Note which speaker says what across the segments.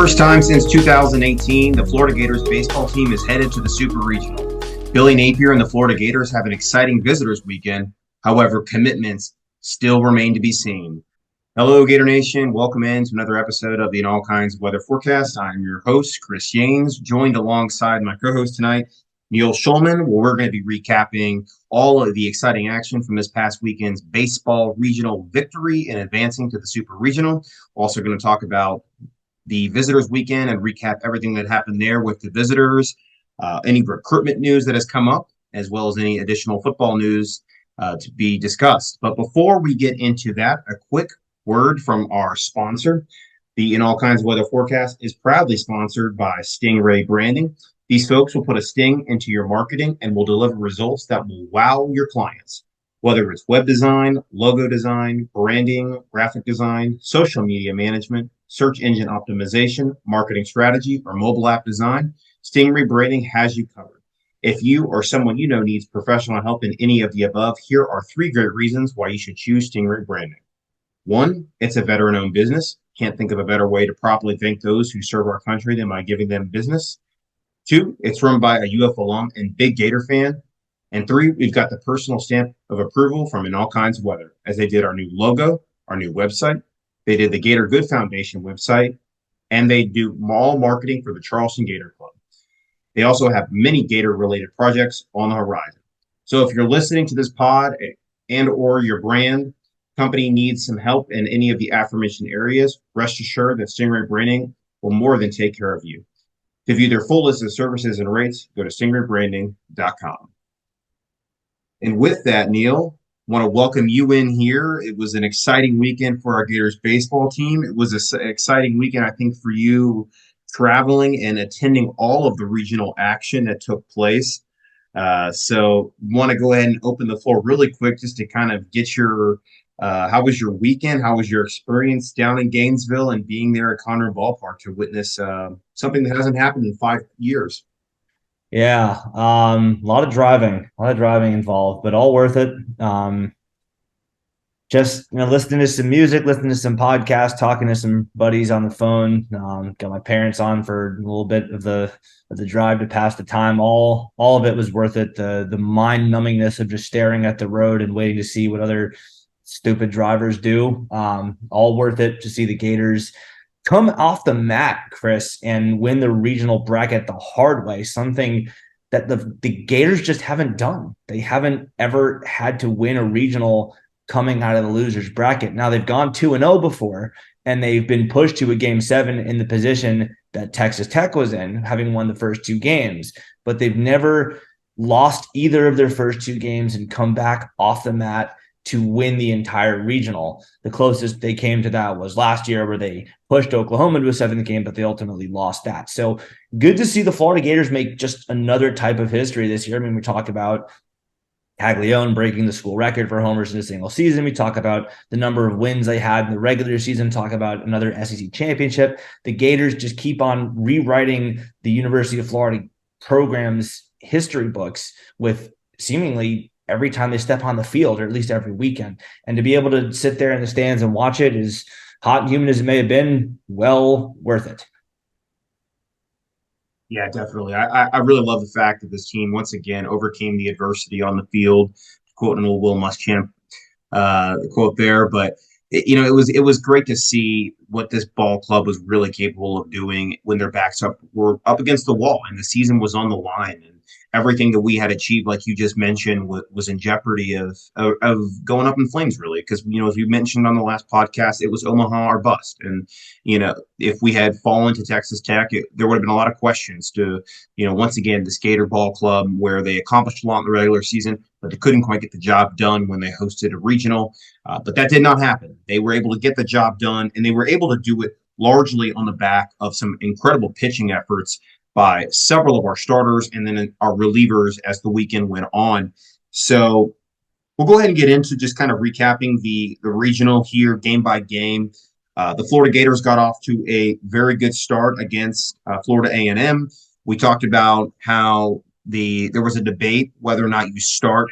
Speaker 1: first time since 2018, the Florida Gators baseball team is headed to the Super Regional. Billy Napier and the Florida Gators have an exciting visitors weekend. However, commitments still remain to be seen. Hello, Gator Nation. Welcome in to another episode of the In All Kinds of Weather Forecast. I'm your host, Chris Yanes, joined alongside my co-host tonight, Neil Schulman, where we're going to be recapping all of the exciting action from this past weekend's baseball regional victory and advancing to the Super Regional. We're also going to talk about the visitors weekend and recap everything that happened there with the visitors, any recruitment news that has come up, as well as any additional football news to be discussed. But before we get into that, a quick word from our sponsor. The In All Kinds of Weather Forecast is proudly sponsored by Stingray Branding. These folks will put a sting into your marketing and will deliver results that will wow your clients. Whether it's web design, logo design, branding, graphic design, social media management, search engine optimization, marketing strategy, or mobile app design, Stingray Branding has you covered. If you or someone you know needs professional help in any of the above, here are 3 great reasons why you should choose Stingray Branding. 1, it's a veteran-owned business. Can't think of a better way to properly thank those who serve our country than by giving them business. 2, it's run by a UF alum and big Gator fan. And 3, we've got the personal stamp of approval from In All Kinds of Weather, as they did our new logo, our new website. They did the Gator Good Foundation website, and they do all marketing for the Charleston Gator Club. They also have many Gator-related projects on the horizon. So if you're listening to this pod and or your brand company needs some help in any of the aforementioned areas, rest assured that Stingray Branding will more than take care of you. To view their full list of services and rates, go to stingraybranding.com. And with that, Neil, I want to welcome you in here. It was an exciting weekend for our Gators baseball team. It was an exciting weekend, I think, for you traveling and attending all of the regional action that took place. So want to go ahead and open the floor really quick just to kind of get your how was your weekend? How was your experience down in Gainesville and being there at Conroe Ballpark to witness something that hasn't happened in 5 years?
Speaker 2: Yeah, a lot of driving involved, but all worth it. Just listening to some music, listening to some podcasts, talking to some buddies on the phone. Got my parents on for a little bit of the drive to pass the time. All of it was worth it. The mind numbingness of just staring at the road and waiting to see what other stupid drivers do. All worth it to see the Gators come off the mat, Chris, and win the regional bracket the hard way, something that the Gators just haven't done. They haven't ever had to win a regional coming out of the losers bracket. Now they've gone 2-0 before, and they've been pushed to a game 7 in the position that Texas Tech was in, having won the first 2 games, but they've never lost either of their first 2 games and come back off the mat to win the entire regional. The closest they came to that was last year, where they pushed Oklahoma to a 7th game, but they ultimately lost that. So good to see the Florida Gators make just another type of history this year. I mean, we talk about Caglione breaking the school record for homers in a single season. We talk about the number of wins they had in the regular season, talk about another SEC championship. The Gators just keep on rewriting the University of Florida program's history books with seemingly every time they step on the field, or at least every weekend. And to be able to sit there in the stands and watch it, as hot and humid as it may have been, well worth it.
Speaker 1: Yeah, definitely. I really love the fact that this team once again overcame the adversity on the field, quote an old Will Muschamp quote there. But it was great to see what this ball club was really capable of doing when their backs were up against the wall and the season was on the line, and everything that we had achieved, like you just mentioned, was in jeopardy of going up in flames, really. Because as we mentioned on the last podcast, it was Omaha or bust, and if we had fallen to Texas Tech, there would have been a lot of questions to once again the Gator Ball Club, where they accomplished a lot in the regular season, but they couldn't quite get the job done when they hosted a regional. But that did not happen. They were able to get the job done, and they were able to do it largely on the back of some incredible pitching efforts by several of our starters and then our relievers as the weekend went on. So we'll go ahead and get into just kind of recapping the regional here game by game. The Florida Gators got off to a very good start against Florida A&M. We talked about how there was a debate whether or not you start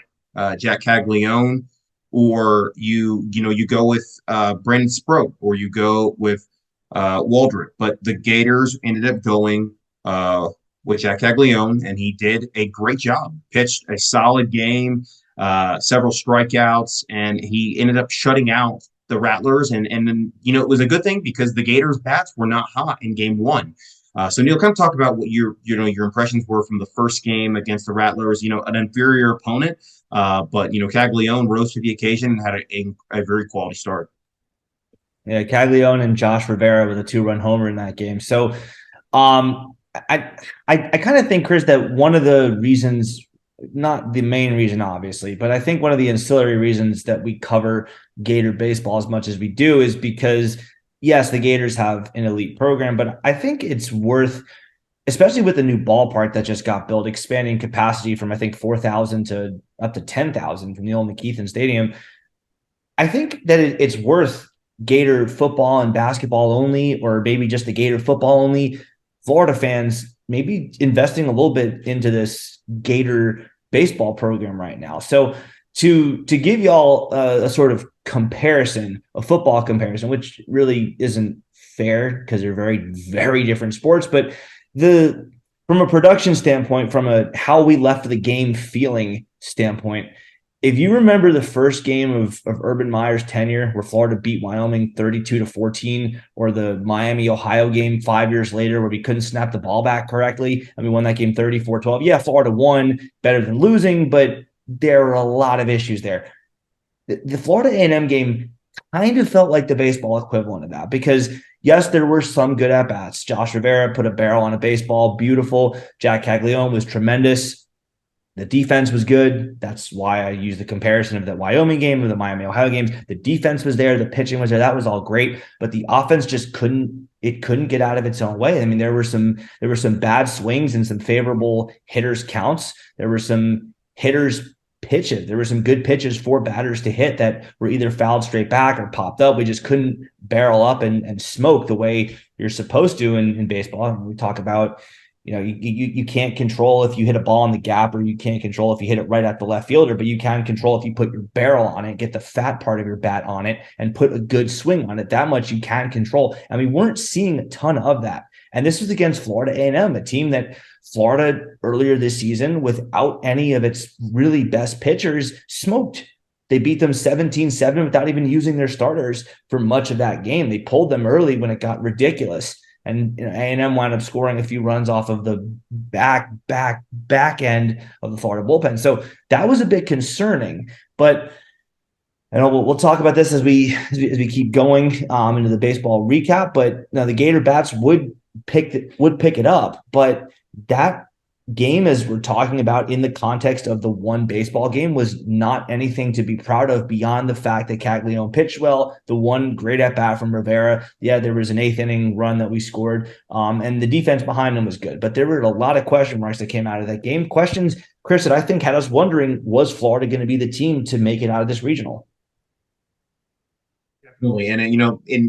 Speaker 1: Jack Caglione or you go with Brandon Sproat, or you go with Waldrop, but the Gators ended up going with Jack Caglione, and he did a great job. Pitched a solid game, several strikeouts, and he ended up shutting out the Rattlers. And then it was a good thing because the Gators bats were not hot in game one. So Neil, kind of talk about what your impressions were from the first game against the Rattlers. An inferior opponent, but Caglione rose to the occasion and had a very quality start.
Speaker 2: Yeah, Caglione and Josh Rivera with a 2-run homer in that game. So um, I kind of think, Chris, that one of the reasons, not the main reason, obviously, but I think one of the ancillary reasons that we cover Gator baseball as much as we do is because, yes, the Gators have an elite program, but I think it's worth, especially with the new ballpark that just got built, expanding capacity from, I think, 4,000 to up to 10,000 from the old McKeithen Stadium. I think that it's worth Gator football and basketball only, or maybe just the Gator football only, Florida fans maybe investing a little bit into this Gator baseball program right now. So to give y'all a sort of comparison, a football comparison, which really isn't fair because they're very, very different sports, but the from a production standpoint, from a how we left the game feeling standpoint, if you remember the first game of Urban Meyer's tenure where Florida beat Wyoming 32-14, or the Miami, Ohio game 5 years later where we couldn't snap the ball back correctly, and we won that game 34-12. Yeah, Florida won, better than losing, but there were a lot of issues there. The Florida A&M game kind of felt like the baseball equivalent of that because, yes, there were some good at-bats. Josh Rivera put a barrel on a baseball, beautiful. Jack Caglione was tremendous. The defense was good. That's why I use the comparison of the Wyoming game and the Miami, Ohio games. The defense was there. The pitching was there. That was all great. But the offense just couldn't get out of its own way. I mean, there were some bad swings and some favorable hitters counts. There were some hitters pitches. There were some good pitches for batters to hit that were either fouled straight back or popped up. We just couldn't barrel up and smoke the way you're supposed to in baseball. And we talk about, you can't control if you hit a ball in the gap, or you can't control if you hit it right at the left fielder, but you can control if you put your barrel on it, get the fat part of your bat on it, and put a good swing on it. That much you can control. And we weren't seeing a ton of that. And this was against Florida A&M, a team that Florida earlier this season, without any of its really best pitchers, smoked. They beat them 17-7 without even using their starters for much of that game. They pulled them early when it got ridiculous. And A&M wound up scoring a few runs off of the back end of the Florida bullpen. So that was a bit concerning. But I know we'll talk about this as we keep going into the baseball recap. But now the Gator bats would pick it up. But that game, as we're talking about in the context of the one baseball game, was not anything to be proud of beyond the fact that Caglione pitched well. The one great at bat from Rivera. Yeah, there was an 8th-inning run that we scored, and the defense behind him was good. But there were a lot of question marks that came out of that game. Questions, Chris, that I think had us wondering, was Florida going to be the team to make it out of this regional?
Speaker 1: Definitely. And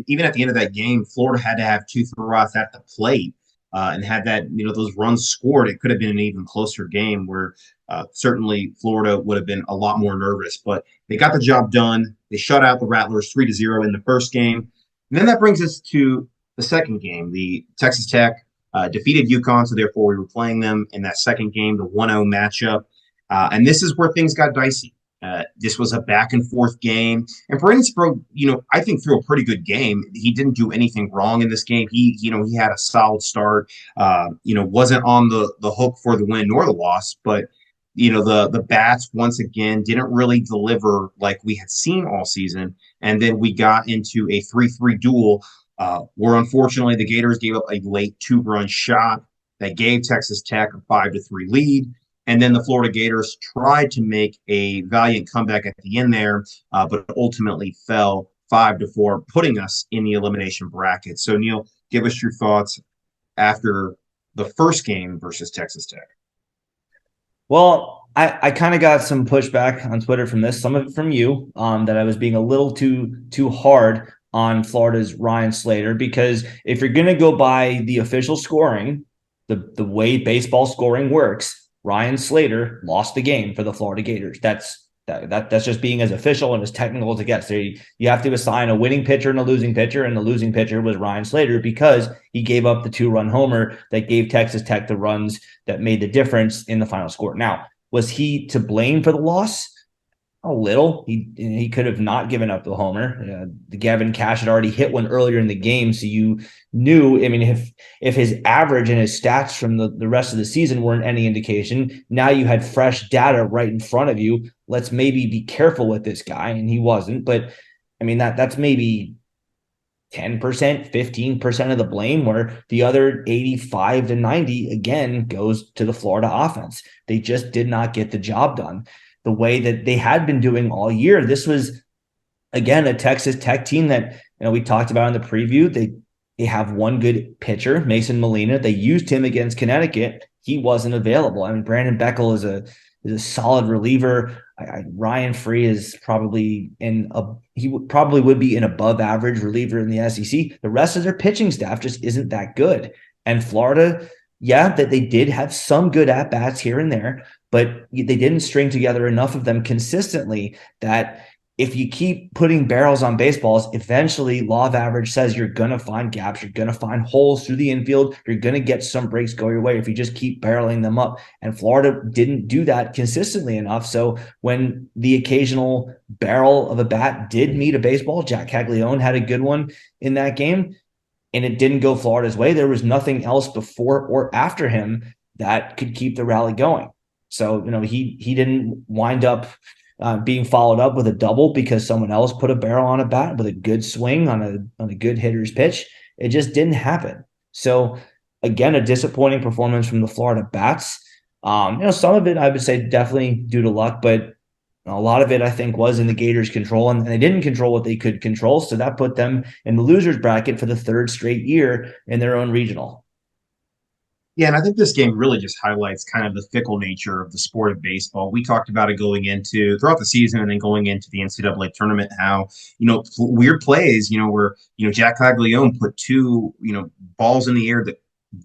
Speaker 1: even at the end of that game, Florida had to have two throw-outs at the plate. And had that, those runs scored, it could have been an even closer game where certainly Florida would have been a lot more nervous. But they got the job done. They shut out the Rattlers 3-0 in the first game. And then that brings us to the second game. The Texas Tech defeated UConn, so therefore we were playing them in that second game, the 1-0 matchup. And this is where things got dicey. This was a back and forth game, and Brandon, I think threw a pretty good game. He didn't do anything wrong in this game. He had a solid start. Wasn't on the hook for the win nor the loss, but the bats once again didn't really deliver like we had seen all season. And then we got into a 3-3 duel where unfortunately the Gators gave up a late 2-run shot that gave Texas Tech a 5-3 lead. And then the Florida Gators tried to make a valiant comeback at the end there, but ultimately fell 5-4, putting us in the elimination bracket. So, Neil, give us your thoughts after the first game versus Texas Tech.
Speaker 2: Well, I kind of got some pushback on Twitter from this, some of it from you, that I was being a little too hard on Florida's Ryan Slater, because if you're going to go by the official scoring, the way baseball scoring works, Ryan Slater lost the game for the Florida Gators. That's That's just being as official and as technical as it gets. So you have to assign a winning pitcher and a losing pitcher, and the losing pitcher was Ryan Slater because he gave up the 2-run homer that gave Texas Tech the runs that made the difference in the final score. Now, was he to blame for the loss? A little. He could have not given up the homer. Gavin Cash had already hit one earlier in the game, so you knew. I mean, if his average and his stats from the rest of the season weren't any indication, now you had fresh data right in front of you. Let's maybe be careful with this guy, and he wasn't. But I mean, that's maybe 10%, 15% of the blame, where the other 85 to 90 again goes to the Florida offense. They just did not get the job done the way that they had been doing all year. This was, again, a Texas Tech team that, we talked about in the preview. They have one good pitcher, Mason Molina. They used him against Connecticut. He wasn't available. I mean, Brandon Beckel is a solid reliever. Ryan Free is probably probably would be an above average reliever in the SEC. The rest of their pitching staff just isn't that good. And Florida, yeah, that they did have some good at bats here and there, but they didn't string together enough of them consistently that if you keep putting barrels on baseballs, eventually law of average says you're going to find gaps. You're going to find holes through the infield. You're going to get some breaks go your way if you just keep barreling them up. And Florida didn't do that consistently enough. So when the occasional barrel of a bat did meet a baseball, Jack Caglione had a good one in that game, and it didn't go Florida's way. There was nothing else before or after him that could keep the rally going. So, he didn't wind up being followed up with a double because someone else put a barrel on a bat with a good swing on a good hitter's pitch. It just didn't happen. So again, a disappointing performance from the Florida bats. Some of it I would say definitely due to luck, but a lot of it I think was in the Gators' control, and they didn't control what they could control. So that put them in the losers bracket for the third straight year in their own regional.
Speaker 1: Yeah, and I think this game really just highlights kind of the fickle nature of the sport of baseball. We talked about it going into throughout the season and then going into the NCAA tournament, how, weird plays, where, Jack Caglione put two, balls in the air that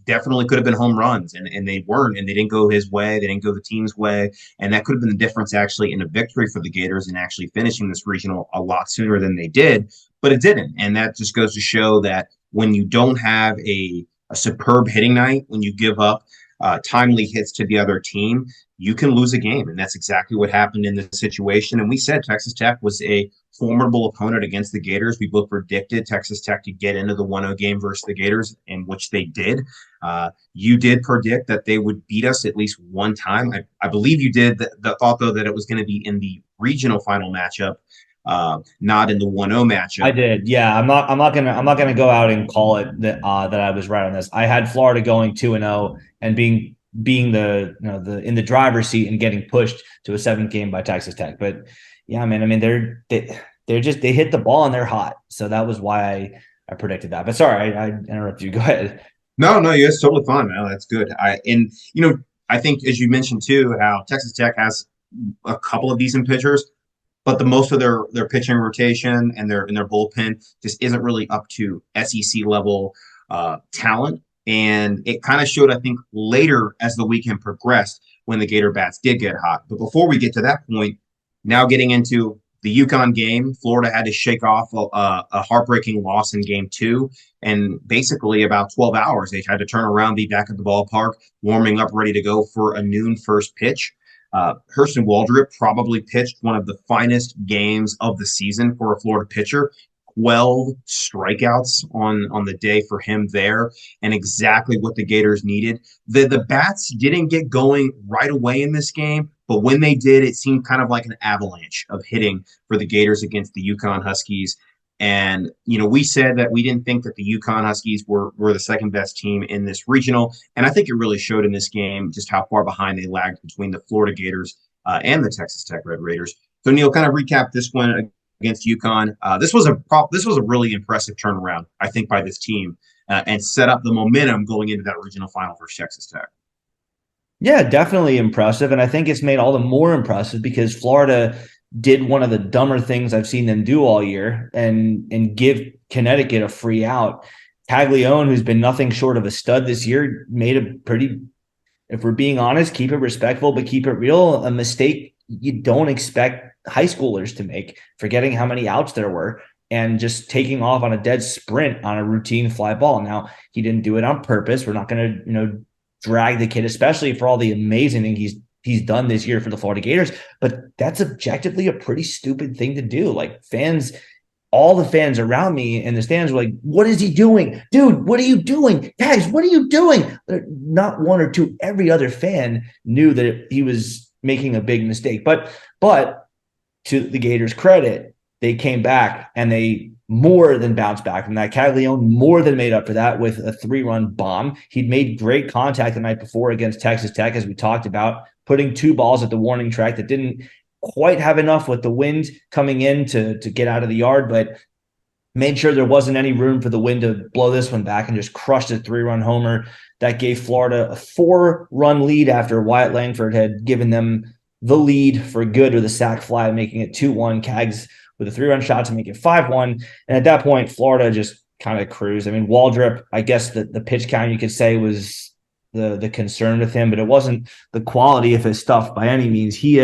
Speaker 1: definitely could have been home runs, and they weren't, and they didn't go his way. They didn't go the team's way. And that could have been the difference actually in a victory for the Gators and actually finishing this regional a lot sooner than they did, but it didn't. And that just goes to show that when you don't have a superb hitting night, when you give up timely hits to the other team, you can lose a game. And that's exactly what happened in this situation. And we said Texas Tech was a formidable opponent against the Gators. We both predicted Texas Tech to get into the 1-0 game versus the Gators, in which they did. You did predict that they would beat us at least one time. I believe you did. The thought, though, that it was going to be in the regional final matchup, not in the 1-0 matchup.
Speaker 2: I did. Yeah. I'm not gonna go out and call it that I was right on this. I had Florida going 2-0 and being the in the driver's seat and getting pushed to a 7th game by Texas Tech. But yeah, man, I mean they hit the ball and they're hot. So that was why I predicted that. But sorry, I interrupted you. Go ahead.
Speaker 1: No, it's totally fine, man. That's good. I think, as you mentioned too, how Texas Tech has a couple of decent pitchers, but the most of their pitching rotation and their bullpen just isn't really up to SEC level talent. And it kind of showed, I think, later as the weekend progressed when the Gator bats did get hot. But before we get to that point, now getting into the UConn game, Florida had to shake off a heartbreaking loss in game 2. And basically about 12 hours, they had to turn around, be back at the ballpark, warming up, ready to go for a noon first pitch. Hurston Waldrop probably pitched one of the finest games of the season for a Florida pitcher. 12 strikeouts on the day for him there, and exactly what the Gators needed. The bats didn't get going right away in this game, but when they did, it seemed kind of like an avalanche of hitting for the Gators against the UConn Huskies. And, we said that we didn't think that the UConn Huskies were the second best team in this regional. And I think it really showed in this game just how far behind they lagged between the Florida Gators and the Texas Tech Red Raiders. So, Neil, kind of recap this one against UConn. This was a really impressive turnaround, I think, by this team and set up the momentum going into that regional final for Texas Tech.
Speaker 2: Yeah, definitely impressive. And I think it's made all the more impressive because Florida did one of the dumber things I've seen them do all year and give Connecticut a free out. Caglione, who's been nothing short of a stud this year, made a pretty if we're being honest, keep it respectful, but keep it real. A mistake you don't expect high schoolers to make, forgetting how many outs there were and just taking off on a dead sprint on a routine fly ball. Now, he didn't do it on purpose. We're not going to, drag the kid, especially for all the amazing thing he's done this year for the Florida Gators. But that's objectively a pretty stupid thing to do. Like fans, all the fans around me in the stands were like, what is he doing? Dude, what are you doing? Guys, what are you doing? Not one or two. Every other fan knew that he was making a big mistake. But to the Gators' credit, they came back and they more than bounced back from that. Caglione more than made up for that with a 3-run bomb. He'd made great contact the night before against Texas Tech, as we talked about, putting 2 balls at the warning track that didn't quite have enough with the wind coming in to get out of the yard, but made sure there wasn't any room for the wind to blow this one back and just crushed a 3-run homer that gave Florida a 4-run lead after Wyatt Langford had given them the lead for good with a sac fly, making it 2-1. Cags with a 3-run shot to make it 5-1. And at that point, Florida just kind of cruised. I mean, Waldrop, I guess the pitch count you could say was the concern with him, but it wasn't the quality of his stuff by any means. He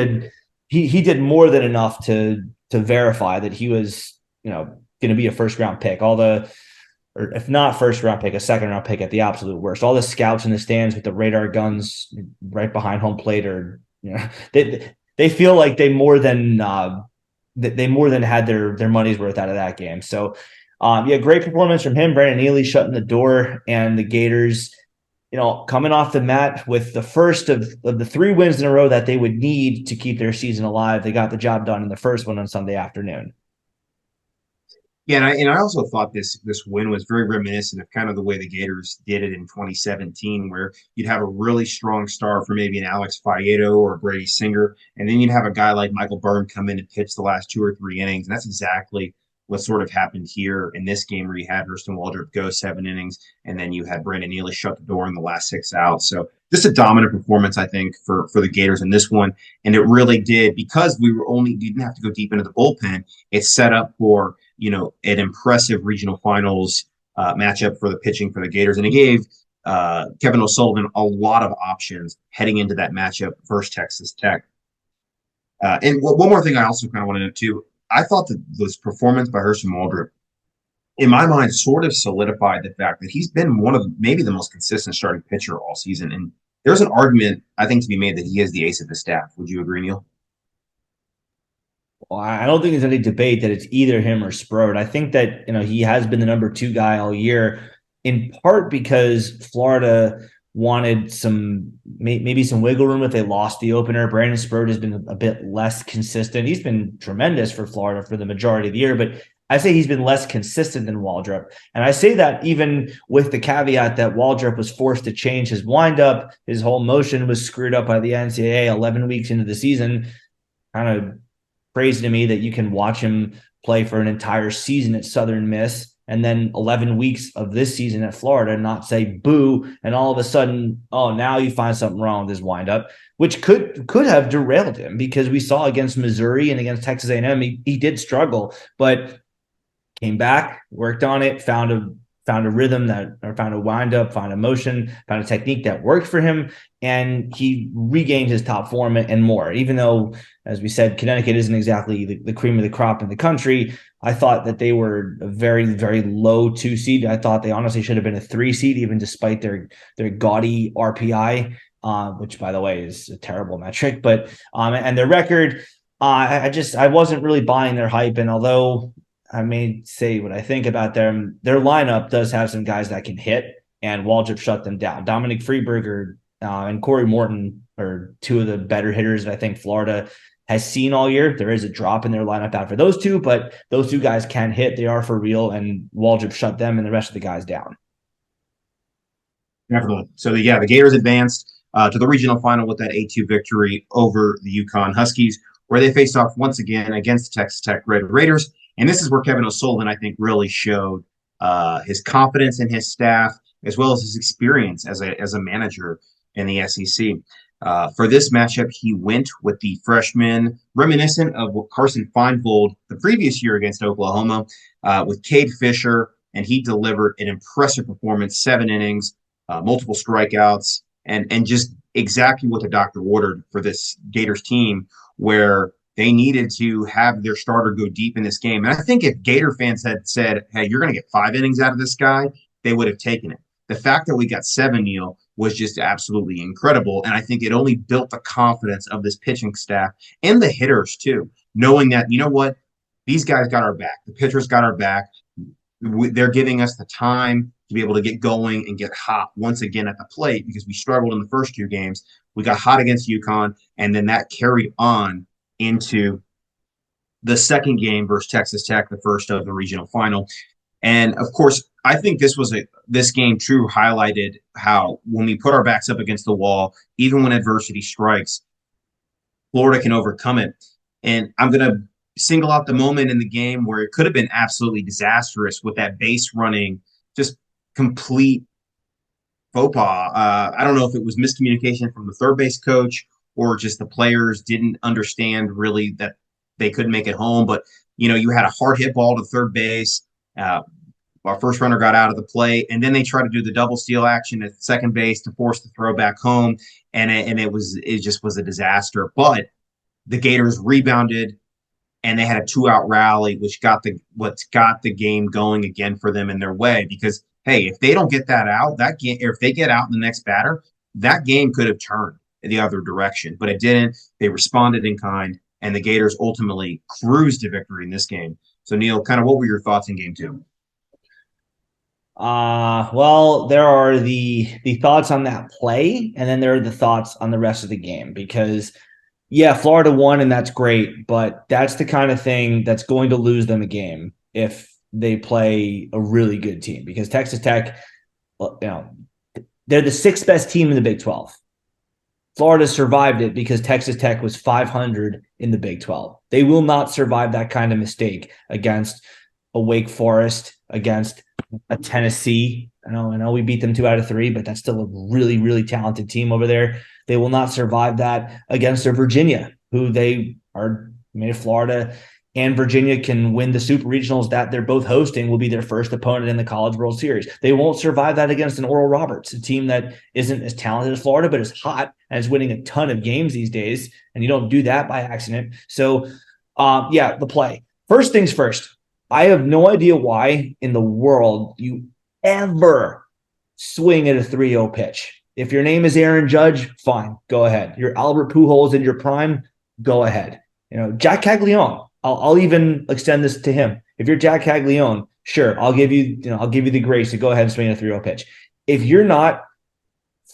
Speaker 2: did more than enough to verify that he was, going to be a first-round pick. Or if not first-round pick, a second-round pick at the absolute worst. All the scouts in the stands with the radar guns right behind home plate are, they feel like they more than had their money's worth out of that game. So, great performance from him. Brandon Neely shutting the door, and the Gators, coming off the mat with the first of the 3 wins in a row that they would need to keep their season alive. They got the job done in the first one on Sunday afternoon.
Speaker 1: Yeah, and I also thought this win was very reminiscent of kind of the way the Gators did it in 2017, where you'd have a really strong star for maybe an Alex Faedo or a Brady Singer, and then you'd have a guy like Michael Byrne come in and pitch the last 2 or 3 innings, and that's exactly what sort of happened here in this game, where you had Hurston Waldrop go 7 innings, and then you had Brandon Neely shut the door in the last 6 outs. So just a dominant performance, I think, for the Gators in this one, and it really did, because didn't have to go deep into the bullpen. It set up for an impressive regional finals matchup for the pitching for the Gators. And it gave Kevin O'Sullivan a lot of options heading into that matchup versus Texas Tech. And one more thing I also kind of want to note too, I thought that this performance by Hurston Waldrop, in my mind, sort of solidified the fact that he's been one of maybe the most consistent starting pitcher all season. And there's an argument, I think, to be made that he is the ace of the staff. Would you agree, Neil?
Speaker 2: Well, I don't think there's any debate that it's either him or Sproat. I think that he has been the number 2 guy all year, in part because Florida wanted maybe some wiggle room if they lost the opener. Brandon Sproat has been a bit less consistent. He's been tremendous for Florida for the majority of the year, but I say he's been less consistent than Waldrop. And I say that even with the caveat that Waldrop was forced to change his windup. His whole motion was screwed up by the NCAA 11 weeks into the season. Kind of crazy to me that you can watch him play for an entire season at Southern Miss and then 11 weeks of this season at Florida and not say boo, and all of a sudden, oh, now you find something wrong with his windup, which could have derailed him, because we saw against Missouri and against Texas A&M, he did struggle, but came back, worked on it, found a rhythm found a windup, found a motion, found a technique that worked for him, and he regained his top form and more. Even though, as we said, Connecticut isn't exactly the cream of the crop in the country, I thought that they were a very, very low 2 seed. I thought they honestly should have been a 3 seed, even despite their gaudy RPI, which, by the way, is a terrible metric. But and their record, I wasn't really buying their hype. And although I may say what I think about them, their lineup does have some guys that can hit, and Waldrop shut them down. Dominic Freeberger and Corey Morton are 2 of the better hitters that I think Florida has seen all year. There is a drop in their lineup after those 2, but those 2 guys can hit. They are for real, and Waldrop shut them and the rest of the guys down.
Speaker 1: Definitely. So, the Gators advanced to the regional final with that 8-2 victory over the UConn Huskies, where they faced off once again against the Texas Tech Red Raiders. And this is where Kevin O'Sullivan, I think, really showed his confidence in his staff, as well as his experience as a manager in the SEC. For this matchup, he went with the freshman, reminiscent of what Carson Feinvold the previous year against Oklahoma, with Cade Fisher, and he delivered an impressive performance, 7 innings, multiple strikeouts, and just exactly what the doctor ordered for this Gators team, where they needed to have their starter go deep in this game. And I think if Gator fans had said, hey, you're going to get 5 innings out of this guy, they would have taken it. The fact that we got 7, Neil, was just absolutely incredible. And I think it only built the confidence of this pitching staff and the hitters, too, knowing that, you know what, these guys got our back. The pitchers got our back. They're giving us the time to be able to get going and get hot once again at the plate because we struggled in the first 2 games. We got hot against UConn, and then that carried on into the second game versus Texas Tech, the first of the regional final. And of course, I think this game true highlighted how when we put our backs up against the wall, even when adversity strikes, Florida can overcome it. And I'm going to single out the moment in the game where it could have been absolutely disastrous with that base running, just complete faux pas. I don't know if it was miscommunication from the third base coach or just the players didn't understand really that they couldn't make it home. But, you had a hard hit ball to third base. Our first runner got out of the play, and then they tried to do the double steal action at second base to force the throw back home, and it just was a disaster. But the Gators rebounded, and they had a 2-out rally, which got the game going again for them in their way. Because hey, if they don't get that out, that game, or if they get out in the next batter, that game could have turned the other direction, but it didn't. They responded in kind, and the Gators ultimately cruised to victory in this game. So Neil, kind of what were your thoughts in game 2?
Speaker 2: Well, there are the thoughts on that play, and then there are the thoughts on the rest of the game because yeah, Florida won and that's great, but that's the kind of thing that's going to lose them a game if they play a really good team because Texas Tech, they're the 6th best team in the Big 12. Florida survived it because Texas Tech was 500 in the Big 12. They will not survive that kind of mistake against a Wake Forest, against a Tennessee. I know we beat them 2 out of 3, but that's still a really, really talented team over there. They will not survive that against a Virginia, who they are made Florida and Virginia can win the super regionals that they're both hosting will be their first opponent in the College World Series. They won't survive that against an Oral Roberts, a team that isn't as talented as Florida, but is hot and is winning a ton of games these days. And you don't do that by accident. So, the play. First things first, I have no idea why in the world you ever swing at a 3-0 pitch. If your name is Aaron Judge, fine, go ahead. You're Albert Pujols in your prime, go ahead. Jack Caglione, I'll even extend this to him. If you're Jack Caglione, sure, I'll give you the grace to go ahead and swing a 3-0 pitch. If you're not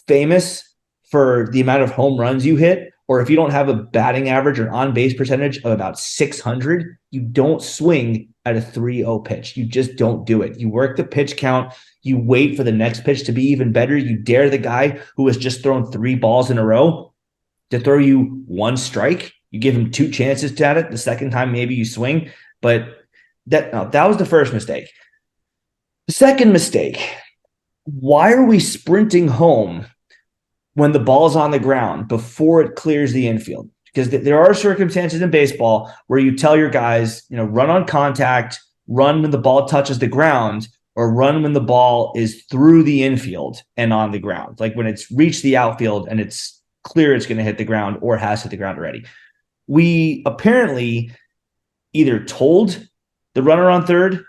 Speaker 2: famous for the amount of home runs you hit, or if you don't have a batting average or on-base percentage of about 600, you don't swing at a 3-0 pitch. You just don't do it. You work the pitch count. You wait for the next pitch to be even better. You dare the guy who has just thrown 3 balls in a row to throw you 1 strike. You give him 2 chances at it. The second time, maybe you swing. But that was the first mistake. The second mistake, why are we sprinting home when the ball's on the ground before it clears the infield? Because there are circumstances in baseball where you tell your guys, run on contact, run when the ball touches the ground, or run when the ball is through the infield and on the ground. Like when it's reached the outfield and it's clear it's going to hit the ground or has hit the ground already. We apparently either told the runner on third,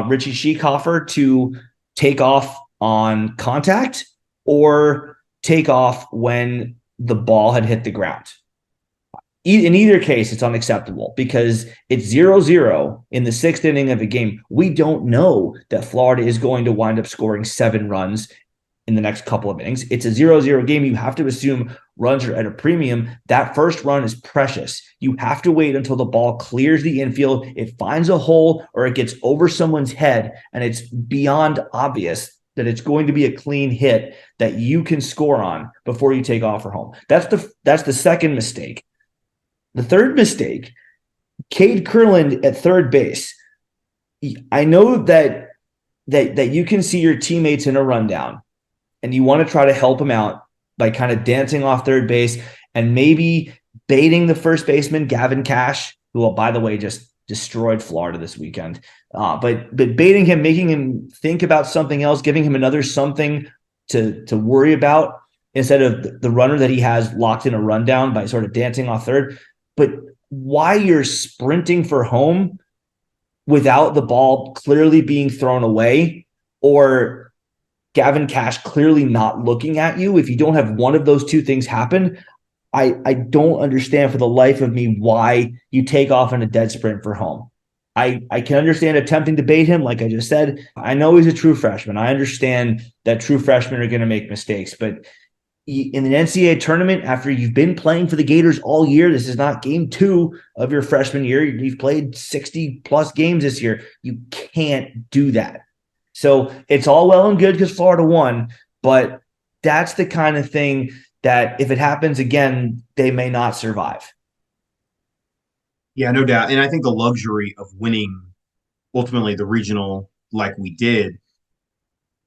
Speaker 2: Richie Schiekhofer, to take off on contact or take off when the ball had hit the ground. In either case, it's unacceptable because it's 0-0 in the 6th inning of a game. We don't know that Florida is going to wind up scoring 7 runs in the next couple of innings. It's a 0-0 game. You have to assume runs are at a premium. That first run is precious. You have to wait until the ball clears the infield, it finds a hole, or it gets over someone's head, and it's beyond obvious that it's going to be a clean hit that you can score on before you take off for home. That's the second mistake. The third mistake, Cade Kurland at third base. I know that you can see your teammates in a rundown and you want to try to help them out by kind of dancing off third base and maybe baiting the first baseman, Gavin Cash, who, by the way, just destroyed Florida this weekend. But baiting him, making him think about something else, giving him another something to worry about instead of the runner that he has locked in a rundown by sort of dancing off third. But why you're sprinting for home without the ball clearly being thrown away, or Gavin Cash clearly not looking at you, if you don't have one of those two things happen, I don't understand for the life of me why you take off in a dead sprint for home. I can understand attempting to bait him, like I just said. I know he's a true freshman. I understand that true freshmen are going to make mistakes, but in an NCAA tournament, after you've been playing for the Gators all year, this is not game 2 of your freshman year. You've played 60 plus games this year. You can't do that. So it's all well and good because Florida won, but that's the kind of thing that if it happens again, they may not survive.
Speaker 1: Yeah, no doubt. And I think the luxury of winning ultimately the regional like we did,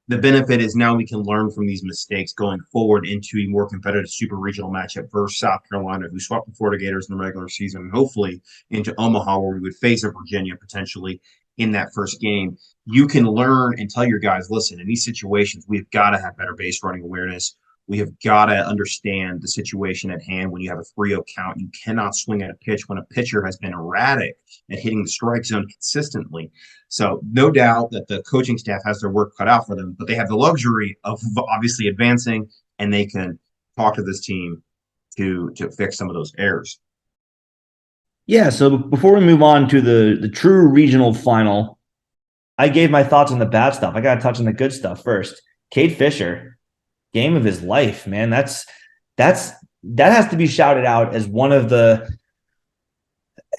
Speaker 1: the benefit is now we can learn from these mistakes going forward into a more competitive super regional matchup versus South Carolina, who swept the Florida Gators in the regular season, and hopefully into Omaha, where we would face a Virginia potentially in that first game. You can learn and tell your guys, listen, in these situations, we've got to have better base running awareness. We have got to understand the situation at hand when you have a 3-0 count. You cannot swing at a pitch when a pitcher has been erratic at hitting the strike zone consistently. So no doubt that the coaching staff has their work cut out for them, but they have the luxury of obviously advancing, and they can talk to this team to fix some of those errors.
Speaker 2: Yeah, so before we move on to the true regional final, I gave my thoughts on the bad stuff. I got to touch on the good stuff first. Cade Fisher, game of his life, man. That has to be shouted out as one of the.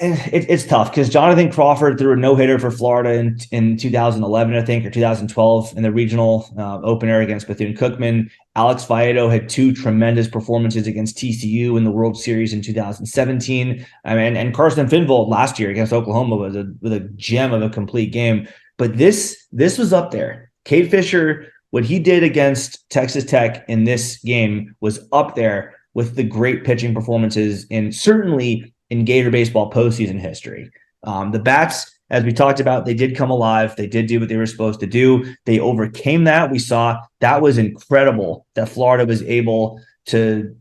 Speaker 2: It's tough because Jonathan Crawford threw a no-hitter for Florida in 2011, I think, or 2012 in the regional opener against Bethune-Cookman. Alex Faedo had 2 tremendous performances against TCU in the World Series in 2017. And Carson Finvold last year against Oklahoma was a gem of a complete game. But this was up there. Cade Fisher, what he did against Texas Tech in this game was up there with the great pitching performances certainly in Gator baseball postseason history. The bats, as we talked about, they did come alive. They did do what they were supposed to do. They overcame that. We saw that was incredible that Florida was able to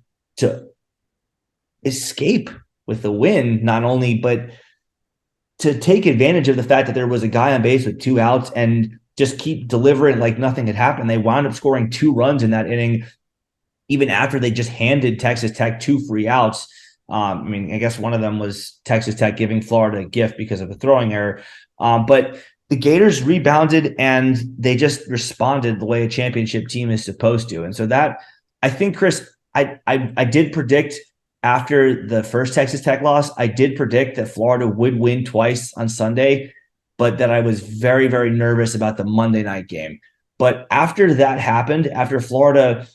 Speaker 2: escape with the win, not only, but to take advantage of the fact that there was a guy on base with 2 outs and just keep delivering like nothing had happened. They wound up scoring 2 runs in that inning, even after they just handed Texas Tech 2 free outs. I guess one of them was Texas Tech giving Florida a gift because of a throwing error. But the Gators rebounded and they just responded the way a championship team is supposed to. And so that, I think, Chris, I did predict after the first Texas Tech loss, I did predict that Florida would win twice on Sunday, but that I was very, very nervous about the Monday night game. But after that happened, after Florida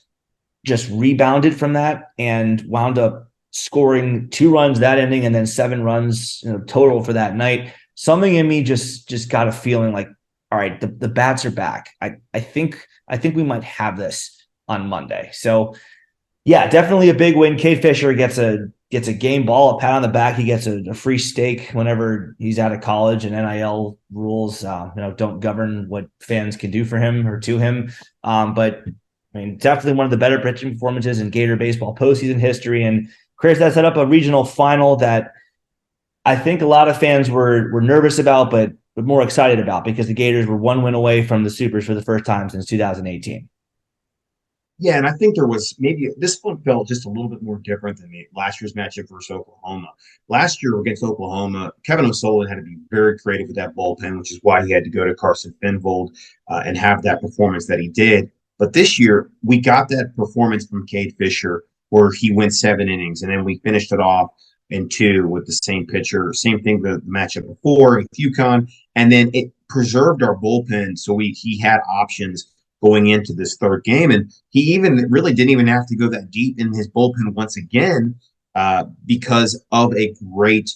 Speaker 2: just rebounded from that and wound up scoring 2 runs that inning and then 7 runs total for that night, something in me just got a feeling like, all right, the bats are back. I think we might have this on Monday. So yeah, definitely a big win. Cade Fisher gets a game ball, a pat on the back. He gets a free steak whenever he's out of college, and NIL rules don't govern what fans can do for him or to him. But definitely one of the better pitching performances in Gator baseball postseason history. And Chris, that set up a regional final that I think a lot of fans were nervous about, but more excited about because the Gators were 1 win away from the Supers for the first time since 2018.
Speaker 1: Yeah, and I think there was maybe this one felt just a little bit more different than the last year's matchup versus Oklahoma. Last year against Oklahoma, Kevin O'Sullivan had to be very creative with that bullpen, which is why he had to go to Carson Finvold and have that performance that he did. But this year, we got that performance from Cade Fisher where he went 7 innings, and then we finished it off in 2 with the same pitcher. Same thing the matchup before with UConn, and then it preserved our bullpen, so he had options going into this third game, and he even really didn't even have to go that deep in his bullpen once again because of a great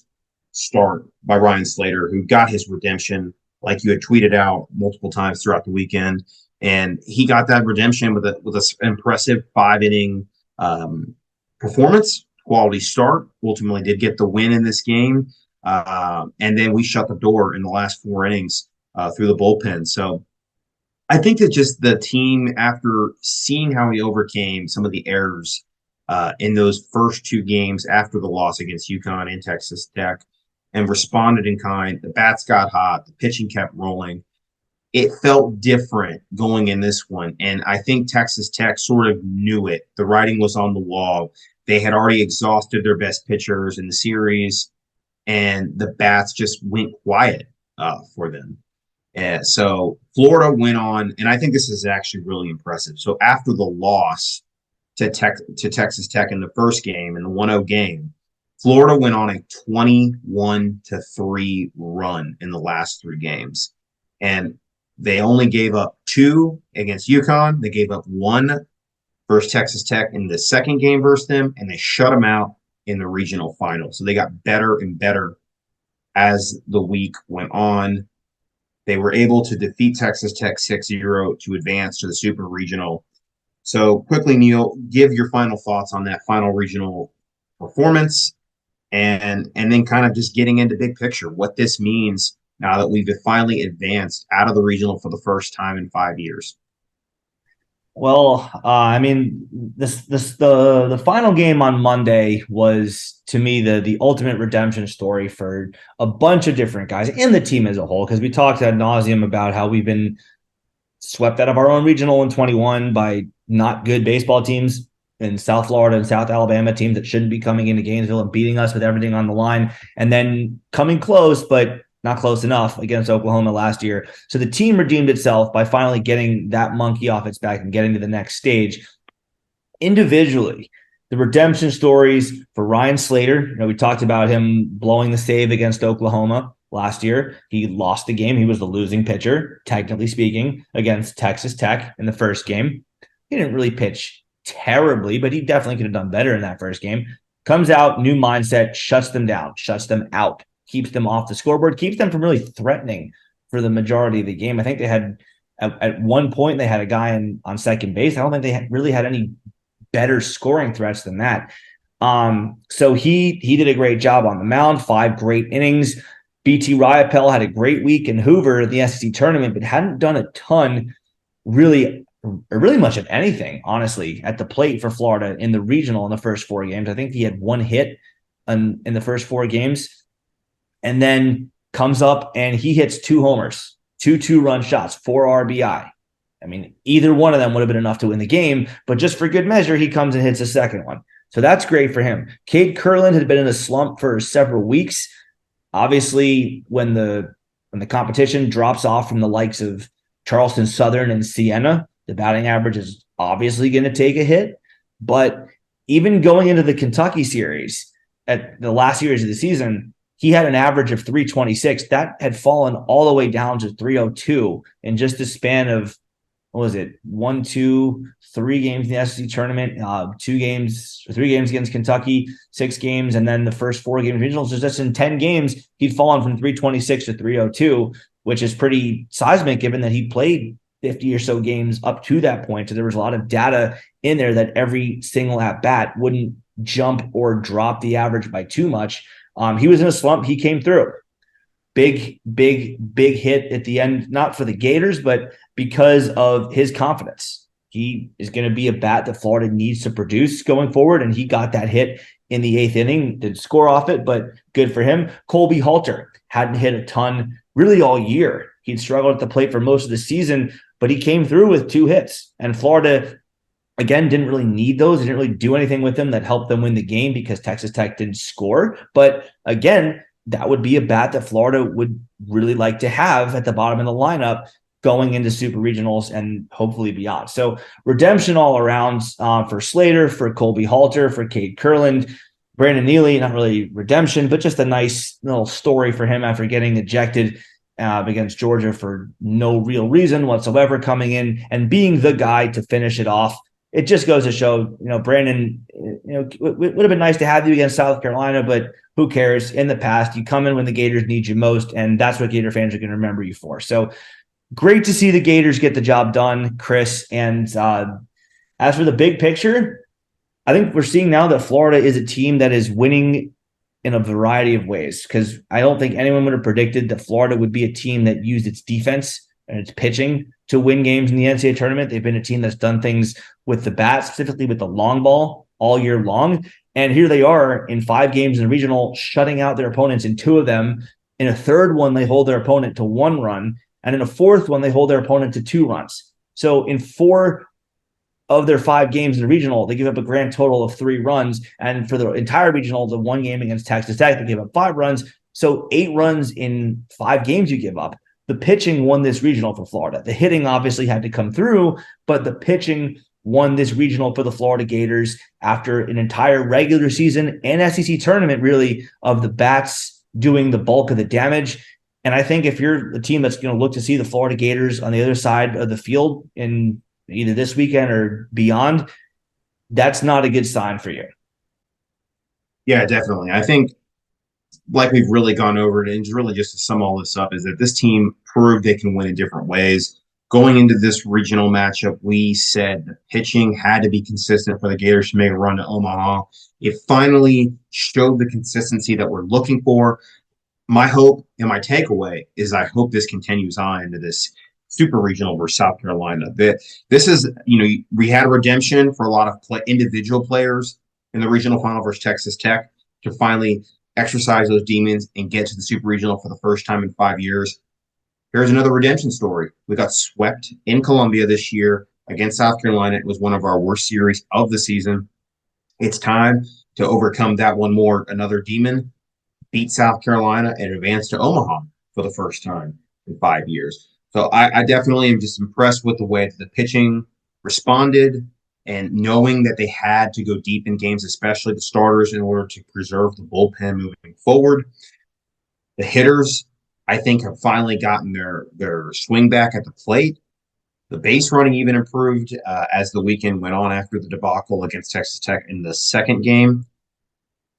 Speaker 1: start by Ryan Slater, who got his redemption, like you had tweeted out multiple times throughout the weekend, and he got that redemption with an impressive 5-inning performance, quality start. Ultimately, did get the win in this game, and then we shut the door in the last 4 innings through the bullpen. So I think that just the team, after seeing how he overcame some of the errors in those first two games after the loss against UConn and Texas Tech, and responded in kind, the bats got hot, the pitching kept rolling. It felt different going in this one. And I think Texas Tech sort of knew it. The writing was on the wall. They had already exhausted their best pitchers in the series, and the bats just went quiet for them. And so Florida went on, and I think this is actually really impressive. So after the loss to Texas Tech in the first game, in the 1-0 game, Florida went on a 21-3 run in the last three games. And they only gave up two against UConn. They gave up one versus Texas Tech in the second game versus them, and they shut them out in the regional final. So they got better and better as the week went on. They were able to defeat Texas Tech 6-0 to advance to the Super Regional. So quickly, Neil, give your final thoughts on that final regional performance, and then kind of just getting into big picture, what this means now that we've finally advanced out of the regional for the first time in 5 years.
Speaker 2: Well, I mean, the final game on Monday was, to me, the ultimate redemption story for a bunch of different guys and the team as a whole, because we talked ad nauseum about how we've been swept out of our own regional in 21 by not good baseball teams in South Florida and South Alabama, teams that shouldn't be coming into Gainesville and beating us with everything on the line, and then coming close, but not close enough against Oklahoma last year. So the team redeemed itself by finally getting that monkey off its back and getting to the next stage. Individually, the redemption stories for Ryan Slater, we talked about him blowing the save against Oklahoma last year. He lost the game. He was the losing pitcher, technically speaking, against Texas Tech in the first game. He didn't really pitch terribly, but he definitely could have done better in that first game. Comes out, new mindset, shuts them down, shuts them out, keeps them off the scoreboard, keeps them from really threatening for the majority of the game. I think they had, at one point, they had a guy on second base. I don't think they really had any better scoring threats than that. So he did a great job on the mound, 5 great innings. BT Riopel had a great week in Hoover at the SEC tournament, but hadn't done a ton, really much of anything, honestly, at the plate for Florida in the regional in the first 4 games. I think he had 1 hit in the first 4 games. And then comes up and he hits 2 homers, 2 2-run shots, 4 RBI. I mean, either one of them would have been enough to win the game, but just for good measure, he comes and hits a second one. So that's great for him. Cade Kurland had been in a slump for several weeks. Obviously, when the competition drops off from the likes of Charleston Southern and Siena, the batting average is obviously going to take a hit. But even going into the Kentucky series, at the last series of the season, he had an average of 326. That had fallen all the way down to 302 in just a span of, what was it, 1, 2, 3 games in the SEC tournament, 3 games against Kentucky, 6 games, and then the first 4 games regionals. So just in 10 games, he'd fallen from 326 to 302, which is pretty seismic given that he played 50 or so games up to that point. So there was a lot of data in there that every single at bat wouldn't jump or drop the average by too much. He was in a slump. He came through. Big hit at the end, not for the Gators, but because of his confidence. He is going to be a bat that Florida needs to produce going forward, and he got that hit in the 8th inning. Didn't score off it, but good for him. Colby Halter hadn't hit a ton really all year. He'd struggled at the plate for most of the season, but he came through with 2 hits. And Florida, again, didn't really need those. They didn't really do anything with them that helped them win the game because Texas Tech didn't score. But again, that would be a bat that Florida would really like to have at the bottom of the lineup going into super regionals and hopefully beyond. So redemption all around for Slater, for Colby Halter, for Cade Kurland. Brandon Neely, not really redemption, but just a nice little story for him after getting ejected against Georgia for no real reason whatsoever, coming in and being the guy to finish it off. It just goes to show, Brandon, it would have been nice to have you against South Carolina, but who cares? In the past, you come in when the Gators need you most, and that's what Gator fans are going to remember you for. So great to see the Gators get the job done, Chris. And as for the big picture, I think we're seeing now that Florida is a team that is winning in a variety of ways, because I don't think anyone would have predicted that Florida would be a team that used its defense and its pitching to win games in the NCAA tournament. They've been a team that's done things with the bat, specifically with the long ball all year long. And here they are in 5 games in the regional, shutting out their opponents in 2 of them. In a third one, they hold their opponent to 1 run. And in a fourth one, they hold their opponent to 2 runs. So in 4 of their 5 games in the regional, they give up a grand total of 3 runs. And for the entire regional, the 1 game against Texas Tech, they gave up 5 runs. So 8 runs in 5 games you give up. The pitching won this regional for Florida. The hitting obviously had to come through, but the pitching won this regional for the Florida Gators after an entire regular season and SEC tournament, really, of the bats doing the bulk of the damage. And I think if you're a team that's going to look to see the Florida Gators on the other side of the field in either this weekend or beyond, that's not a good sign for you.
Speaker 1: Yeah, definitely. I think, like we've really gone over it, and really just to sum all this up, is that this team proved they can win in different ways. Going into this regional matchup, we said the pitching had to be consistent for the Gators to make a run to Omaha. It finally showed the consistency that we're looking for. My hope and my takeaway is I hope this continues on into this super regional versus South Carolina. This is, we had a redemption for a lot of individual players in the regional final versus Texas Tech to finally exercise those demons and get to the super regional for the first time in 5 years. Here's another redemption story. We got swept in Columbia this year against South Carolina. It was one of our worst series of the season. It's time to overcome that one more, another demon, beat South Carolina, and advance to Omaha for the first time in 5 years. So I definitely am just impressed with the way that the pitching responded and knowing that they had to go deep in games, especially the starters, in order to preserve the bullpen moving forward. The hitters, I think, have finally gotten their swing back at the plate. The base running even improved as the weekend went on after the debacle against Texas Tech in the second game.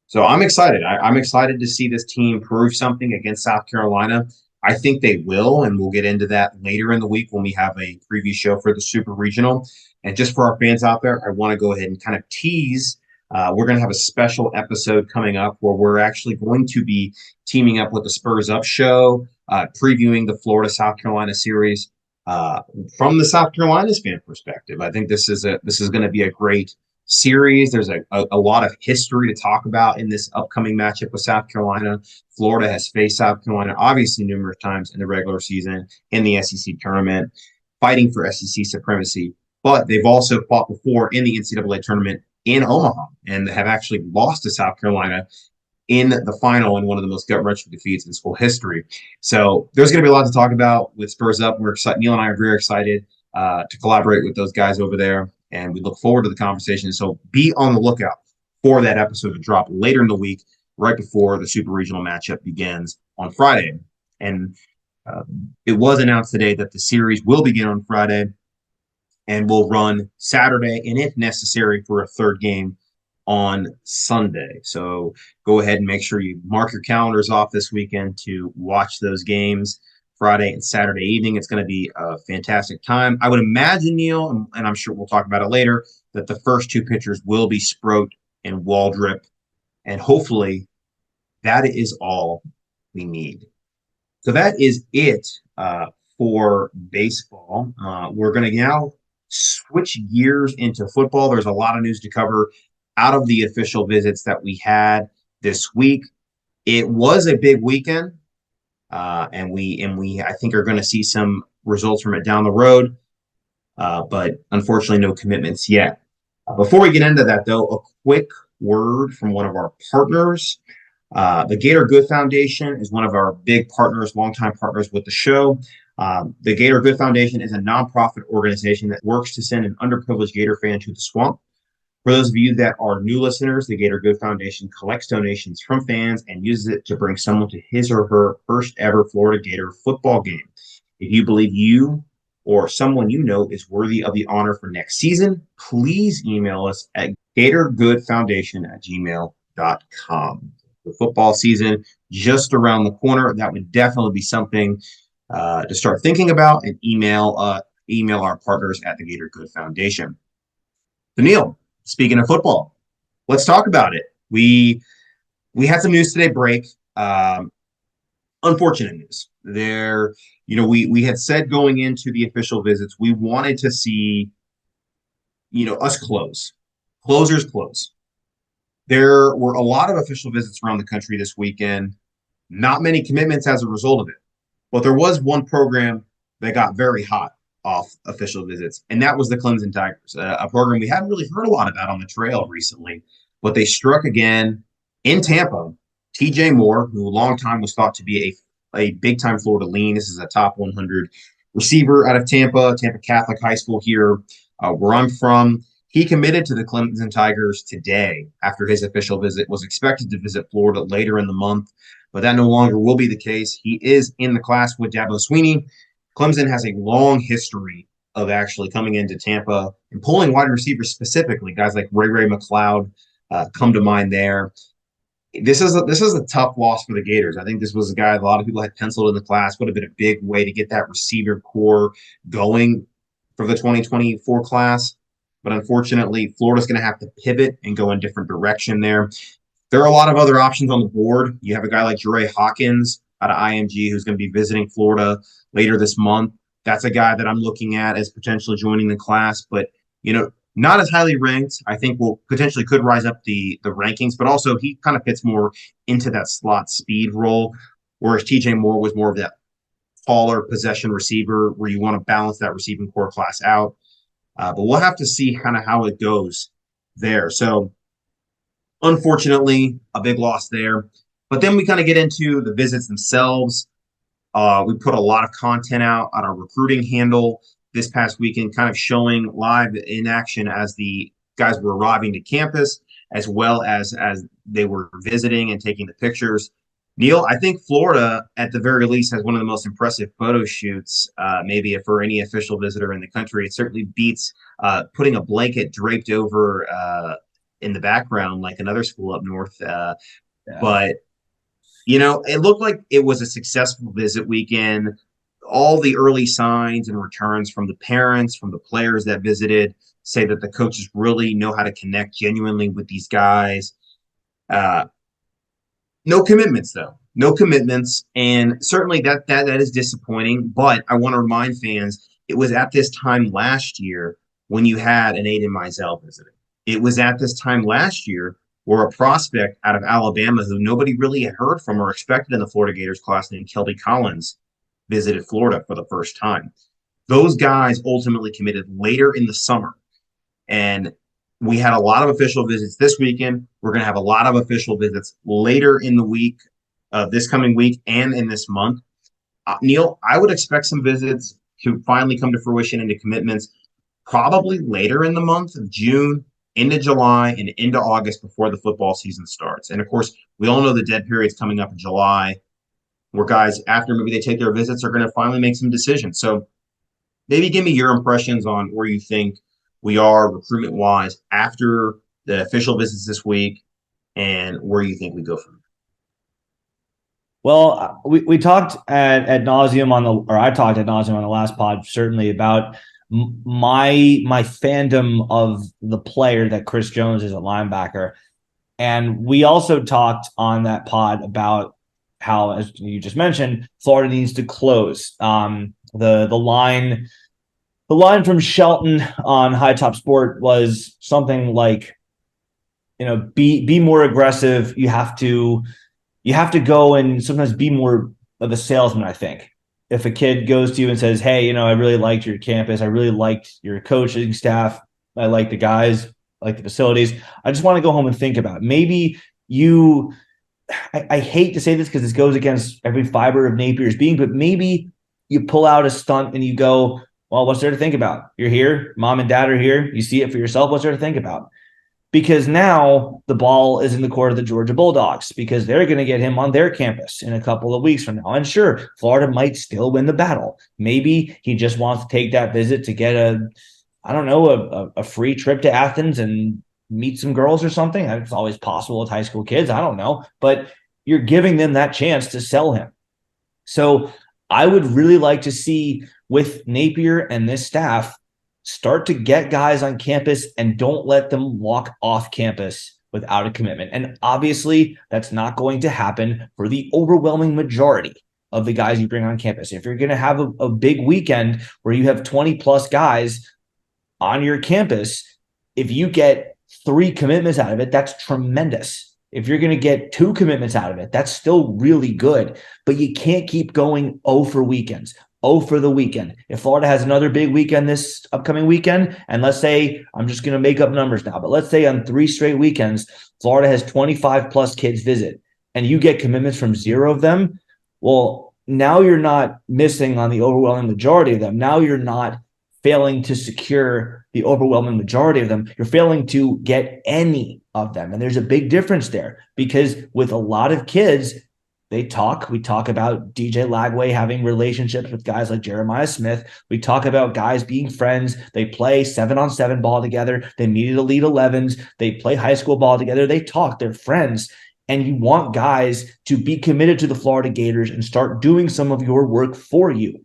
Speaker 1: So I'm excited. I'm excited to see this team prove something against South Carolina. I think they will, and we'll get into that later in the week when we have a preview show for the Super Regional. And just for our fans out there, I want to go ahead and kind of tease. We're going to have a special episode coming up where we're actually going to be teaming up with the Spurs Up Show, previewing the Florida-South Carolina series from the South Carolina's fan perspective. I think this is going to be a great series. There's a lot of history to talk about in this upcoming matchup with South Carolina. Florida has faced South Carolina obviously numerous times in the regular season, in the SEC tournament, fighting for SEC supremacy. But they've also fought before in the NCAA tournament in Omaha and have actually lost to South Carolina in the final in one of the most gut-wrenching defeats in school history. So there's going to be a lot to talk about with Spurs Up. We're excited. Neil and I are very excited to collaborate with those guys over there, and we look forward to the conversation. So be on the lookout for that episode to drop later in the week, right before the Super Regional matchup begins on Friday. And it was announced today that the series will begin on Friday and will run Saturday, and if necessary, for a third game on Sunday. So go ahead and make sure you mark your calendars off this weekend to watch those games Friday and Saturday evening. It's going to be a fantastic time. I would imagine, Neil, and I'm sure we'll talk about it later, that the first 2 pitchers will be Sproat and Waldrip, and hopefully that is all we need. So that is it for baseball. We're going to now switch gears into football. There's a lot of news to cover out of the official visits that we had this week. It was a big weekend, and we I think are going to see some results from it down the road, but unfortunately no commitments yet. Before we get into that, though, a quick word from one of our partners. The Gator Good Foundation is one of our big partners, longtime partners with the show. The Gator Good Foundation is a nonprofit organization that works to send an underprivileged Gator fan to the swamp. For those of you that are new listeners, the Gator Good Foundation collects donations from fans and uses it to bring someone to his or her first ever Florida Gator football game. If you believe you or someone you know is worthy of the honor for next season, please email us at gatorgoodfoundation@gmail.com. The football season just around the corner. That would definitely be something to start thinking about, and email our partners at the Gator Good Foundation. So Neil, speaking of football, let's talk about it. We had some news today break. Unfortunate news. There we had said going into the official visits, we wanted to see, us close. Closers close. There were a lot of official visits around the country this weekend. Not many commitments as a result of it. But there was one program that got very hot off official visits, and that was the Clemson Tigers, a program we hadn't really heard a lot about on the trail recently. But they struck again in Tampa. TJ Moore, who a long time was thought to be a big time Florida lean. This is a top 100 receiver out of Tampa Catholic High School here, where I'm from. He committed to the Clemson Tigers today after his official visit, was expected to visit Florida later in the month, but that no longer will be the case. He is in the class with Dabo Sweeney. Clemson has a long history of actually coming into Tampa and pulling wide receivers specifically. Guys like Ray McLeod come to mind there. This is a tough loss for the Gators. I think this was a guy a lot of people had penciled in the class. Would have been a big way to get that receiver core going for the 2024 class. But unfortunately, Florida's going to have to pivot and go in different direction there. There are a lot of other options on the board. You have a guy like Jure Hawkins out of IMG who's going to be visiting Florida later this month. That's a guy that I'm looking at as potentially joining the class, but not as highly ranked. I think will potentially could rise up the rankings, but also he kind of fits more into that slot speed role, whereas TJ Moore was more of that taller possession receiver where you want to balance that receiving core class out. But we'll have to see kind of how it goes there. So unfortunately, a big loss there. But then we kind of get into the visits themselves. We put a lot of content out on our recruiting handle this past weekend, kind of showing live in action as the guys were arriving to campus, as well as they were visiting and taking the pictures. Neil, I think Florida, at the very least, has one of the most impressive photo shoots, maybe for any official visitor in the country. It certainly beats putting a blanket draped over in the background like another school up north. Yeah. But, it looked like it was a successful visit weekend. All the early signs and returns from the parents, from the players that visited, say that the coaches really know how to connect genuinely with these guys. No commitments, though. No commitments. And certainly that is disappointing. But I want to remind fans, it was at this time last year when you had an Aiden Mizell visiting. It was at this time last year where a prospect out of Alabama who nobody really had heard from or expected in the Florida Gators class named Kelby Collins visited Florida for the first time. Those guys ultimately committed later in the summer. And we had a lot of official visits this weekend. We're going to have a lot of official visits later in the week, this coming week, and in this month. Neil, I would expect some visits to finally come to fruition into commitments probably later in the month of June, into July, and into August before the football season starts. And of course, we all know the dead period's coming up in July, where guys, after maybe they take their visits, are going to finally make some decisions. So maybe give me your impressions on where you think we are recruitment wise after the official visits this week and where you think we go from there.
Speaker 2: Well, we talked at nauseum I talked at nauseum on the last pod, certainly about my fandom of the player that Chris Jones is, a linebacker. And we also talked on that pod about how, as you just mentioned, Florida needs to close. The line from Shelton on High Top Sport was something like, be more aggressive. You have to go and sometimes be more of a salesman. I think if a kid goes to you and says, "Hey, I really liked your campus. I really liked your coaching staff. I like the guys, I like the facilities. I just want to go home and think about it." Maybe you. I hate to say this because this goes against every fiber of Napier's being, but maybe you pull out a stunt and you go, well, what's there to think about? You're here. Mom and dad are here. You see it for yourself. What's there to think about? Because now the ball is in the court of the Georgia Bulldogs because they're going to get him on their campus in a couple of weeks from now. And sure, Florida might still win the battle. Maybe he just wants to take that visit to get a free trip to Athens and meet some girls or something. It's always possible with high school kids. I don't know. But you're giving them that chance to sell him. So I would really like to see with Napier and this staff start to get guys on campus and don't let them walk off campus without a commitment. And obviously that's not going to happen for the overwhelming majority. of the guys you bring on campus. If you're going to have a big weekend where you have 20 plus guys on your campus, if you get 3 commitments out of it, that's tremendous. If you're going to get 2 commitments out of it, that's still really good. But you can't keep going 0 for weekends. 0 for the weekend. If Florida has another big weekend this upcoming weekend, and let's say, I'm just going to make up numbers now, but let's say on 3 straight weekends, Florida has 25 plus kids visit, and you get commitments from 0 of them, well, now you're not missing on the overwhelming majority of them. Now you're not failing to secure the overwhelming majority of them. You're failing to get any of them. And there's a big difference there, because with a lot of kids, we talk about DJ Lagway having relationships with guys like Jeremiah Smith. We talk about guys being friends. They play 7-on-7 ball together. They meet at Elite 11s. They play high school ball together. They talk. They're friends. And you want guys to be committed to the Florida Gators and start doing some of your work for you,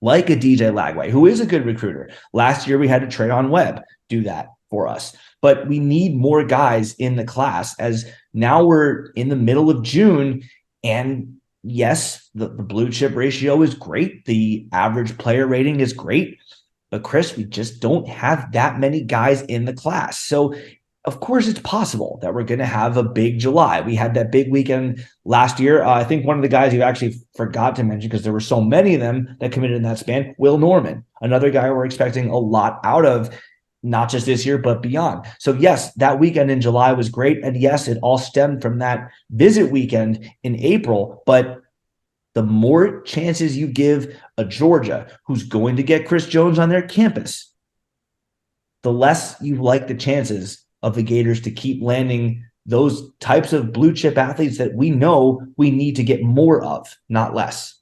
Speaker 2: like a DJ Lagway, who is a good recruiter. Last year, we had a Trayon Webb do that for us. But we need more guys in the class, as now we're in the middle of June. And yes, the blue chip ratio is great. The average player rating is great. But Chris, we just don't have that many guys in the class. So of course, it's possible that we're going to have a big July. We had that big weekend last year. I think one of the guys you actually forgot to mention, because there were so many of them that committed in that span, Will Norman, another guy we're expecting a lot out of, not just this year, but beyond. So yes, that weekend in July was great. And yes, it all stemmed from that visit weekend in April. But the more chances you give a Georgia who's going to get Chris Jones on their campus, the less you like the chances of the Gators to keep landing those types of blue chip athletes that we know we need to get more of, not less.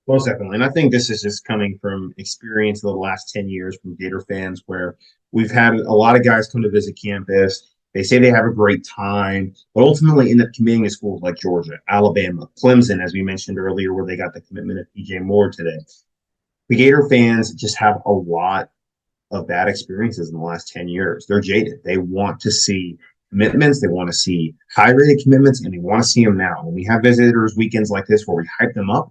Speaker 1: Most definitely. And I think this is just coming from experience of the last 10 years from Gator fans, where we've had a lot of guys come to visit campus. They say they have a great time, but ultimately end up committing to schools like Georgia, Alabama, Clemson, as we mentioned earlier, where they got the commitment of DJ Moore today. The Gator fans just have a lot of bad experiences in the last 10 years. They're jaded. They want to see commitments. They want to see high-rated commitments, and they want to see them now. When we have visitors weekends like this where we hype them up,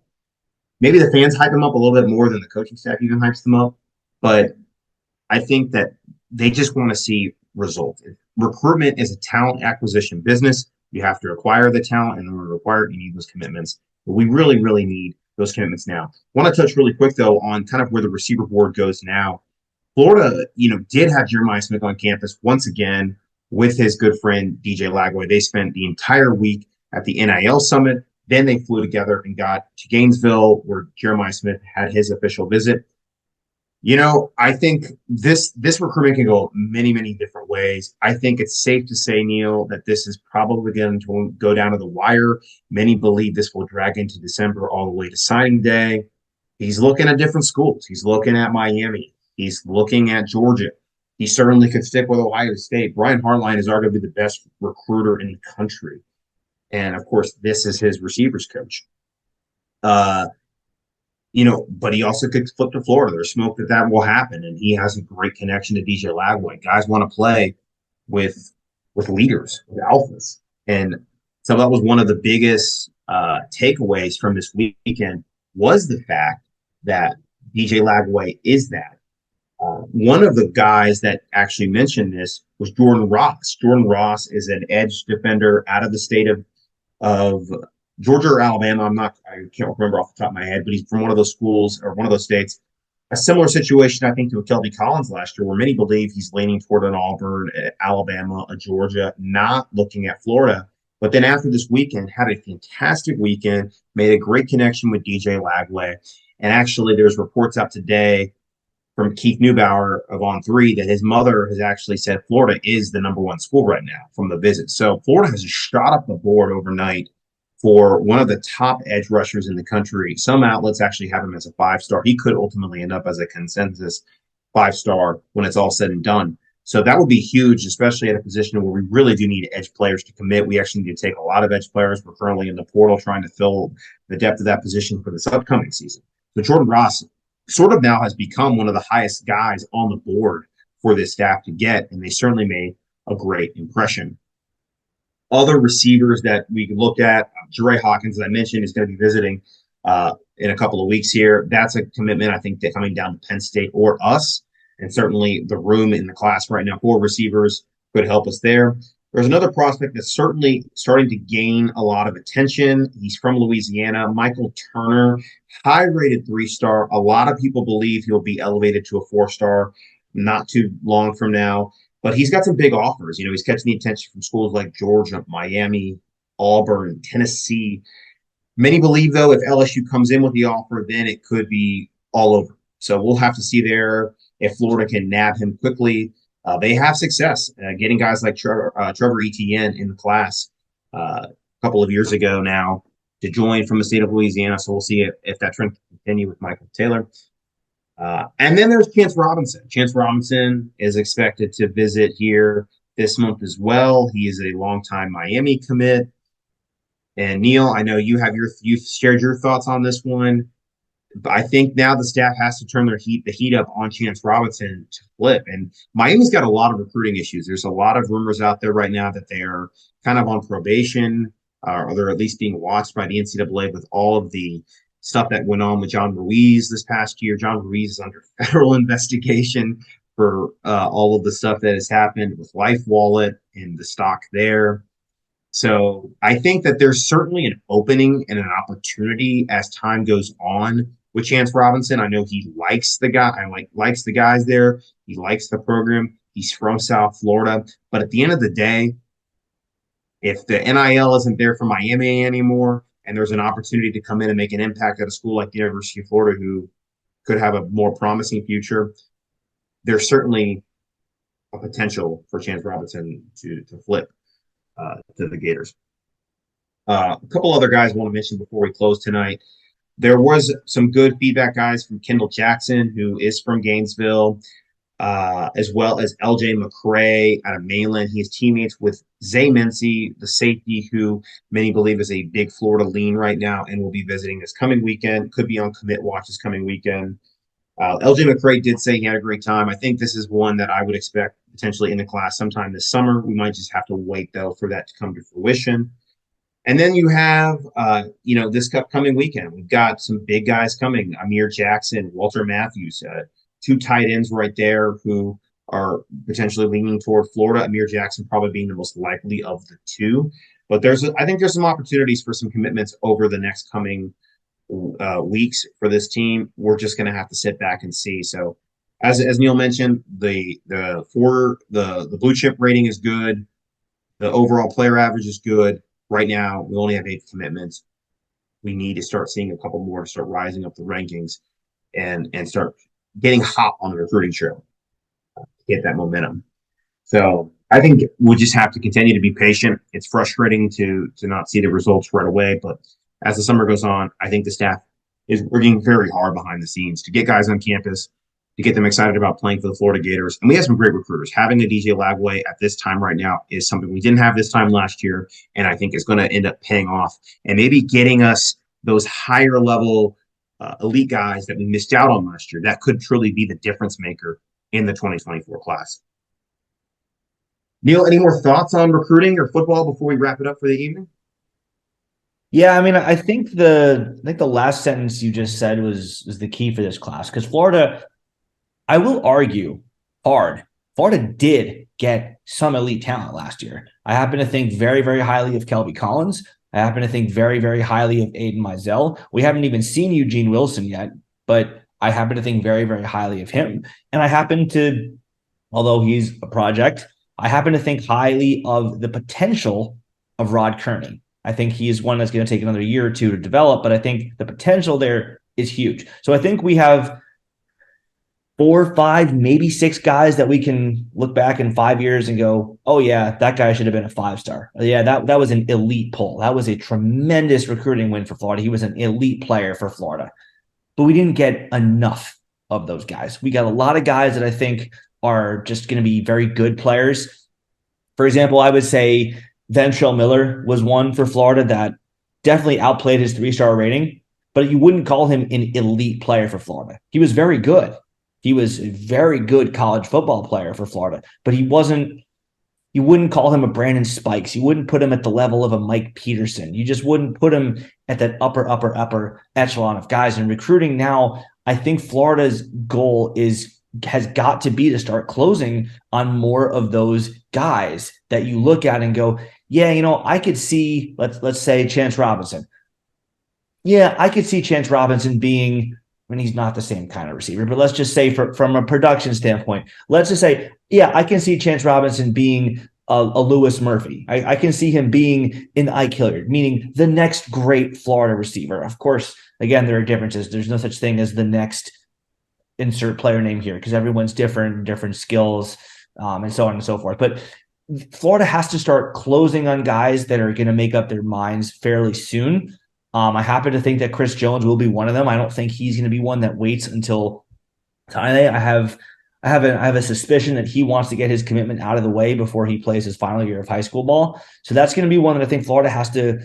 Speaker 1: maybe the fans hype them up a little bit more than the coaching staff even hypes them up, but I think that they just want to see results. Recruitment is a talent acquisition business. You have to acquire the talent, and in order to acquire it, you need those commitments. But we really, really need those commitments now. I want to touch really quick, though, on kind of where the receiver board goes now. Florida, did have Jeremiah Smith on campus once again with his good friend DJ Lagway. They spent the entire week at the NIL summit. Then they flew together and got to Gainesville, where Jeremiah Smith had his official visit. I think this recruitment can go many, many different ways. I think it's safe to say, Neil, that this is probably going to go down to the wire. Many believe this will drag into December all the way to signing day. He's looking at different schools. He's looking at Miami. He's looking at Georgia. He certainly could stick with Ohio State. Brian Hartline is arguably the best recruiter in the country. And, of course, this is his receivers coach. But he also could flip to Florida. There's smoke that will happen, and he has a great connection to DJ Lagway. Guys want to play with leaders, with alphas. And so that was one of the biggest takeaways from this weekend, was the fact that DJ Lagway is that. One of the guys that actually mentioned this was Jordan Ross. Jordan Ross is an edge defender out of the state of Georgia or Alabama. I can't remember off the top of my head, but he's from one of those schools or one of those states. A similar situation, I think, to Kelby Collins last year, where many believe he's leaning toward an Auburn, Alabama, a Georgia, not looking at Florida. But then after this weekend, had a fantastic weekend, made a great connection with DJ Lagway. And actually, there's reports out today from Keith Neubauer of On3 that his mother has actually said Florida is the number one school right now from the visit. So Florida has shot up the board overnight for one of the top edge rushers in the country. Some outlets actually have him as a 5-star. He could ultimately end up as a consensus 5-star when it's all said and done. So that would be huge, especially at a position where we really do need edge players to commit. We actually need to take a lot of edge players. We're currently in the portal trying to fill the depth of that position for this upcoming season. So Jordan Ross sort of now has become one of the highest guys on the board for this staff to get, and they certainly made a great impression. Other receivers that we can look at, Jeray Hawkins, as I mentioned, is going to be visiting in a couple of weeks here. That's a commitment, I think, that coming down to Penn State or us. And certainly the room in the class right now for receivers could help us there. There's another prospect that's certainly starting to gain a lot of attention. He's from Louisiana, Michael Turner, high rated 3-star. A lot of people believe he'll be elevated to a 4-star not too long from now. But he's got some big offers. You know, he's catching the attention from schools like Georgia, Miami, Auburn, Tennessee. Many believe, though, if LSU comes in with the offer, then it could be all over. So we'll have to see there if Florida can nab him quickly. They have success getting guys like Trevor Etienne in the class a couple of years ago now to join from the state of Louisiana. So we'll see if that trend can continue with Michael Taylor. And then there's Chance Robinson. Chance Robinson is expected to visit here this month as well. He is a longtime Miami commit. And Neil, I know you've shared your thoughts on this one. But I think now the staff has to turn the heat up on Chance Robinson to flip. And Miami's got a lot of recruiting issues. There's a lot of rumors out there right now that they are kind of on probation, or they're at least being watched by the NCAA with all of the stuff that went on with John Ruiz this past year. John Ruiz is under federal investigation for all of the stuff that has happened with Life Wallet and the stock there. So I think that there's certainly an opening and an opportunity as time goes on with Chance Robinson. I know he likes the guy. Likes the guys there. He likes the program. He's from South Florida. But at the end of the day, if the NIL isn't there for Miami anymore, and there's an opportunity to come in and make an impact at a school like the University of Florida, who could have a more promising future, there's certainly a potential for Chance Robinson to flip to the Gators. A couple other guys I want to mention before we close tonight. There was some good feedback, guys, from Kendall Jackson, who is from Gainesville, as well as LJ McCray out of Mainland. He is teammates with Zay Mincy, the safety, who many believe is a big Florida lean right now and will be visiting this coming weekend. Could be on commit watch this coming weekend. LJ McCray did say he had a great time. I think this is one that I would expect potentially in the class sometime this summer. We might just have to wait, though, for that to come to fruition. And then you have, this upcoming weekend, we've got some big guys coming. Amir Jackson, Walter Matthews, two tight ends right there who are potentially leaning toward Florida. Amir Jackson probably being the most likely of the two. But I think there's some opportunities for some commitments over the next coming weeks for this team. We're just going to have to sit back and see. So as Neil mentioned, the blue chip rating is good. The overall player average is good. Right now, we only have 8 commitments. We need to start seeing a couple more to start rising up the rankings and start getting hot on the recruiting trail to get that momentum. So I think we'll just have to continue to be patient. It's frustrating to not see the results right away, but as the summer goes on, I think the staff is working very hard behind the scenes to get guys on campus, to get them excited about playing for the Florida Gators. And we have some great recruiters. Having a DJ Lagway at this time right now is something we didn't have this time last year, and I think is going to end up paying off and maybe getting us those higher level elite guys that we missed out on last year. That could truly be the difference maker in the 2024 class. Neil, any more thoughts on recruiting or football before we wrap it up for the evening?
Speaker 2: Yeah, I mean, I think the last sentence you just said was the key for this class, because Florida, I will argue hard, Florida did get some elite talent last year. I happen to think very, very highly of Kelby Collins. I happen to think very, very highly of Aiden Mizell. We haven't even seen Eugene Wilson yet, but I happen to think very, very highly of him. And I happen to, although he's a project, I happen to think highly of the potential of Rod Kearney. I think he is one that's going to take another year or two to develop, but I think the potential there is huge. So I think we have 4, 5, maybe 6 guys that we can look back in 5 years and go, oh yeah, that guy should have been a 5-star. Yeah, that was an elite pull. That was a tremendous recruiting win for Florida. He was an elite player for Florida. But we didn't get enough of those guys. We got a lot of guys that I think are just going to be very good players. For example, I would say Ventrell Miller was one for Florida that definitely outplayed his 3-star rating, but you wouldn't call him an elite player for Florida. He was very good. He was a very good college football player for Florida, but he wasn't You wouldn't call him a Brandon Spikes. You wouldn't put him at the level of a Mike Peterson. You just wouldn't put him at that upper echelon of guys. And recruiting now, I think Florida's goal has got to be to start closing on more of those guys that you look at and go, yeah, I could see, let's say Chance Robinson. Yeah, I could see Chance Robinson being, I mean, he's not the same kind of receiver, but let's just say from a production standpoint, let's just say, yeah, I can see Chance Robinson being a Lewis Murphy. I can see him being an Ike Hilliard, meaning the next great Florida receiver. Of course, again, there are differences. There's no such thing as the next insert player name here because everyone's different skills, and so on and so forth. But Florida has to start closing on guys that are going to make up their minds fairly soon. I happen to think that Chris Jones will be one of them. I don't think he's going to be one that waits until time. I have a suspicion that he wants to get his commitment out of the way before he plays his final year of high school ball. So that's going to be one that I think Florida has to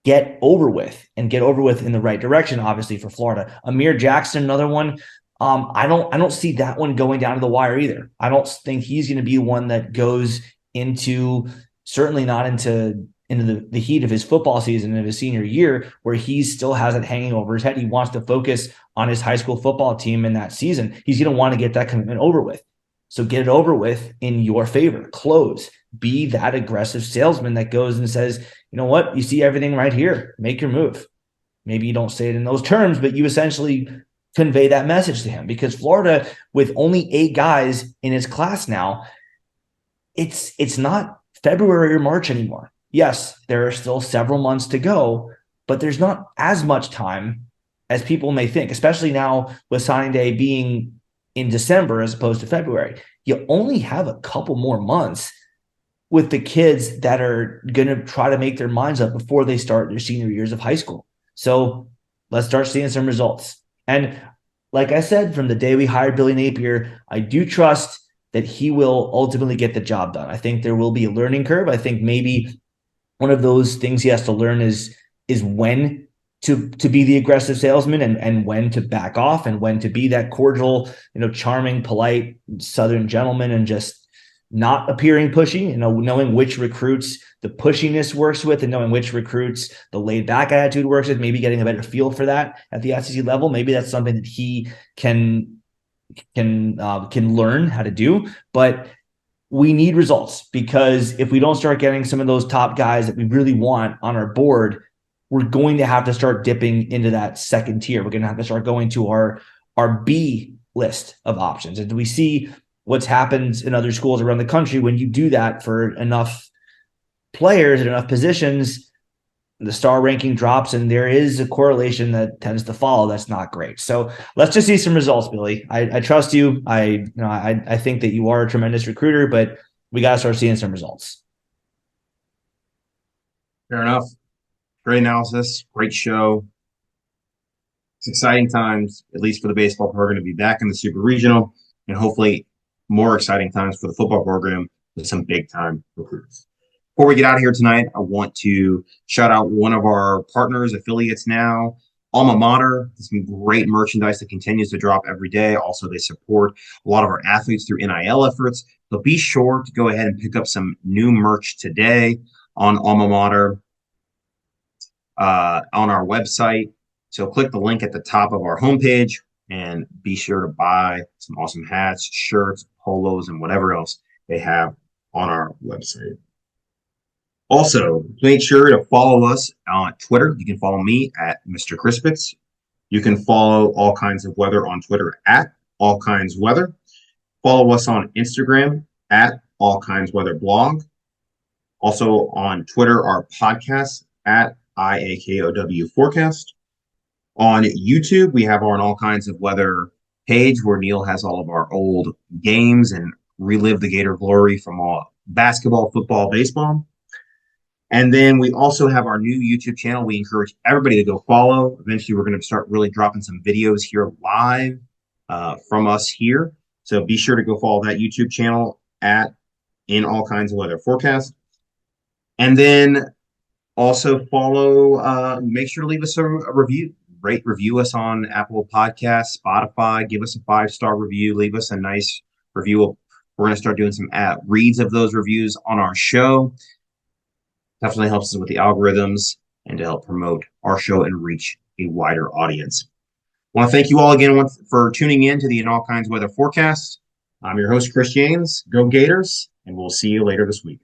Speaker 2: get over with and get over with in the right direction, obviously, for Florida. Amir Jackson, another one. I don't see that one going down to the wire either. I don't think he's going to be one that goes into, certainly not into the heat of his football season of his senior year, where he still has it hanging over his head. He wants to focus on his high school football team in that season. He's going to want to get that commitment over with. So get it over with in your favor. Close. Be that aggressive salesman that goes and says, you know what? You see everything right here. Make your move. Maybe you don't say it in those terms, but you essentially convey that message to him, because Florida, with only 8 guys in his class now, it's not February or March anymore. Yes, there are still several months to go, but there's not as much time as people may think, especially now with signing day being in December as opposed to February. You only have a couple more months with the kids that are going to try to make their minds up before they start their senior years of high school. So let's start seeing some results. And like I said, from the day we hired Billy Napier, I do trust that he will ultimately get the job done. I think there will be a learning curve. I think maybe one of those things he has to learn is when to be the aggressive salesman, and when to back off, and when to be that cordial, charming, polite Southern gentleman and just not appearing pushy, knowing which recruits the pushiness works with and knowing which recruits the laid back attitude works with, maybe getting a better feel for that at the SEC level. Maybe that's something that he can learn how to do. But we need results, because if we don't start getting some of those top guys that we really want on our board, we're going to have to start dipping into that second tier. We're going to have to start going to our B list of options. And we see what's happened in other schools around the country. When you do that for enough players and enough positions, the star ranking drops, and there is a correlation that tends to follow. That's not great. So let's just see some results, Billy. I trust you. I think that you are a tremendous recruiter, but we got to start seeing some results.
Speaker 1: Fair enough. Great analysis. Great show. It's exciting times, at least for the baseball program, to be back in the Super Regional, and hopefully more exciting times for the football program with some big time recruits. Before we get out of here tonight, I want to shout out one of our partners, affiliates now, Alma Mater. There's some great merchandise that continues to drop every day. Also, they support a lot of our athletes through NIL efforts. So be sure to go ahead and pick up some new merch today on Alma Mater on our website. So click the link at the top of our homepage and be sure to buy some awesome hats, shirts, polos, and whatever else they have on our website. Also, make sure to follow us on Twitter. You can follow me at Mr. Crispitz. You can follow All Kinds of Weather on Twitter at All Kinds Weather. Follow us on Instagram at All Kinds Weather Blog. Also on Twitter, our podcast at IAKOW Forecast. On YouTube, we have our All Kinds of Weather page where Neil has all of our old games and relive the Gator glory from all basketball, football, baseball. And then we also have our new YouTube channel. We encourage everybody to go follow. Eventually, we're going to start really dropping some videos here live from us here. So be sure to go follow that YouTube channel at In All Kinds of Weather Forecast. And then also follow, make sure to leave us a review. Review us on Apple Podcasts, Spotify. Give us a 5-star review. Leave us a nice review We're going to start doing some reads of those reviews on our show. Definitely helps us with the algorithms and to help promote our show and reach a wider audience. I want to thank you all again for tuning in to the In All Kinds Weather Forecast. I'm your host, Chris James. Go Gators, and we'll see you later this week.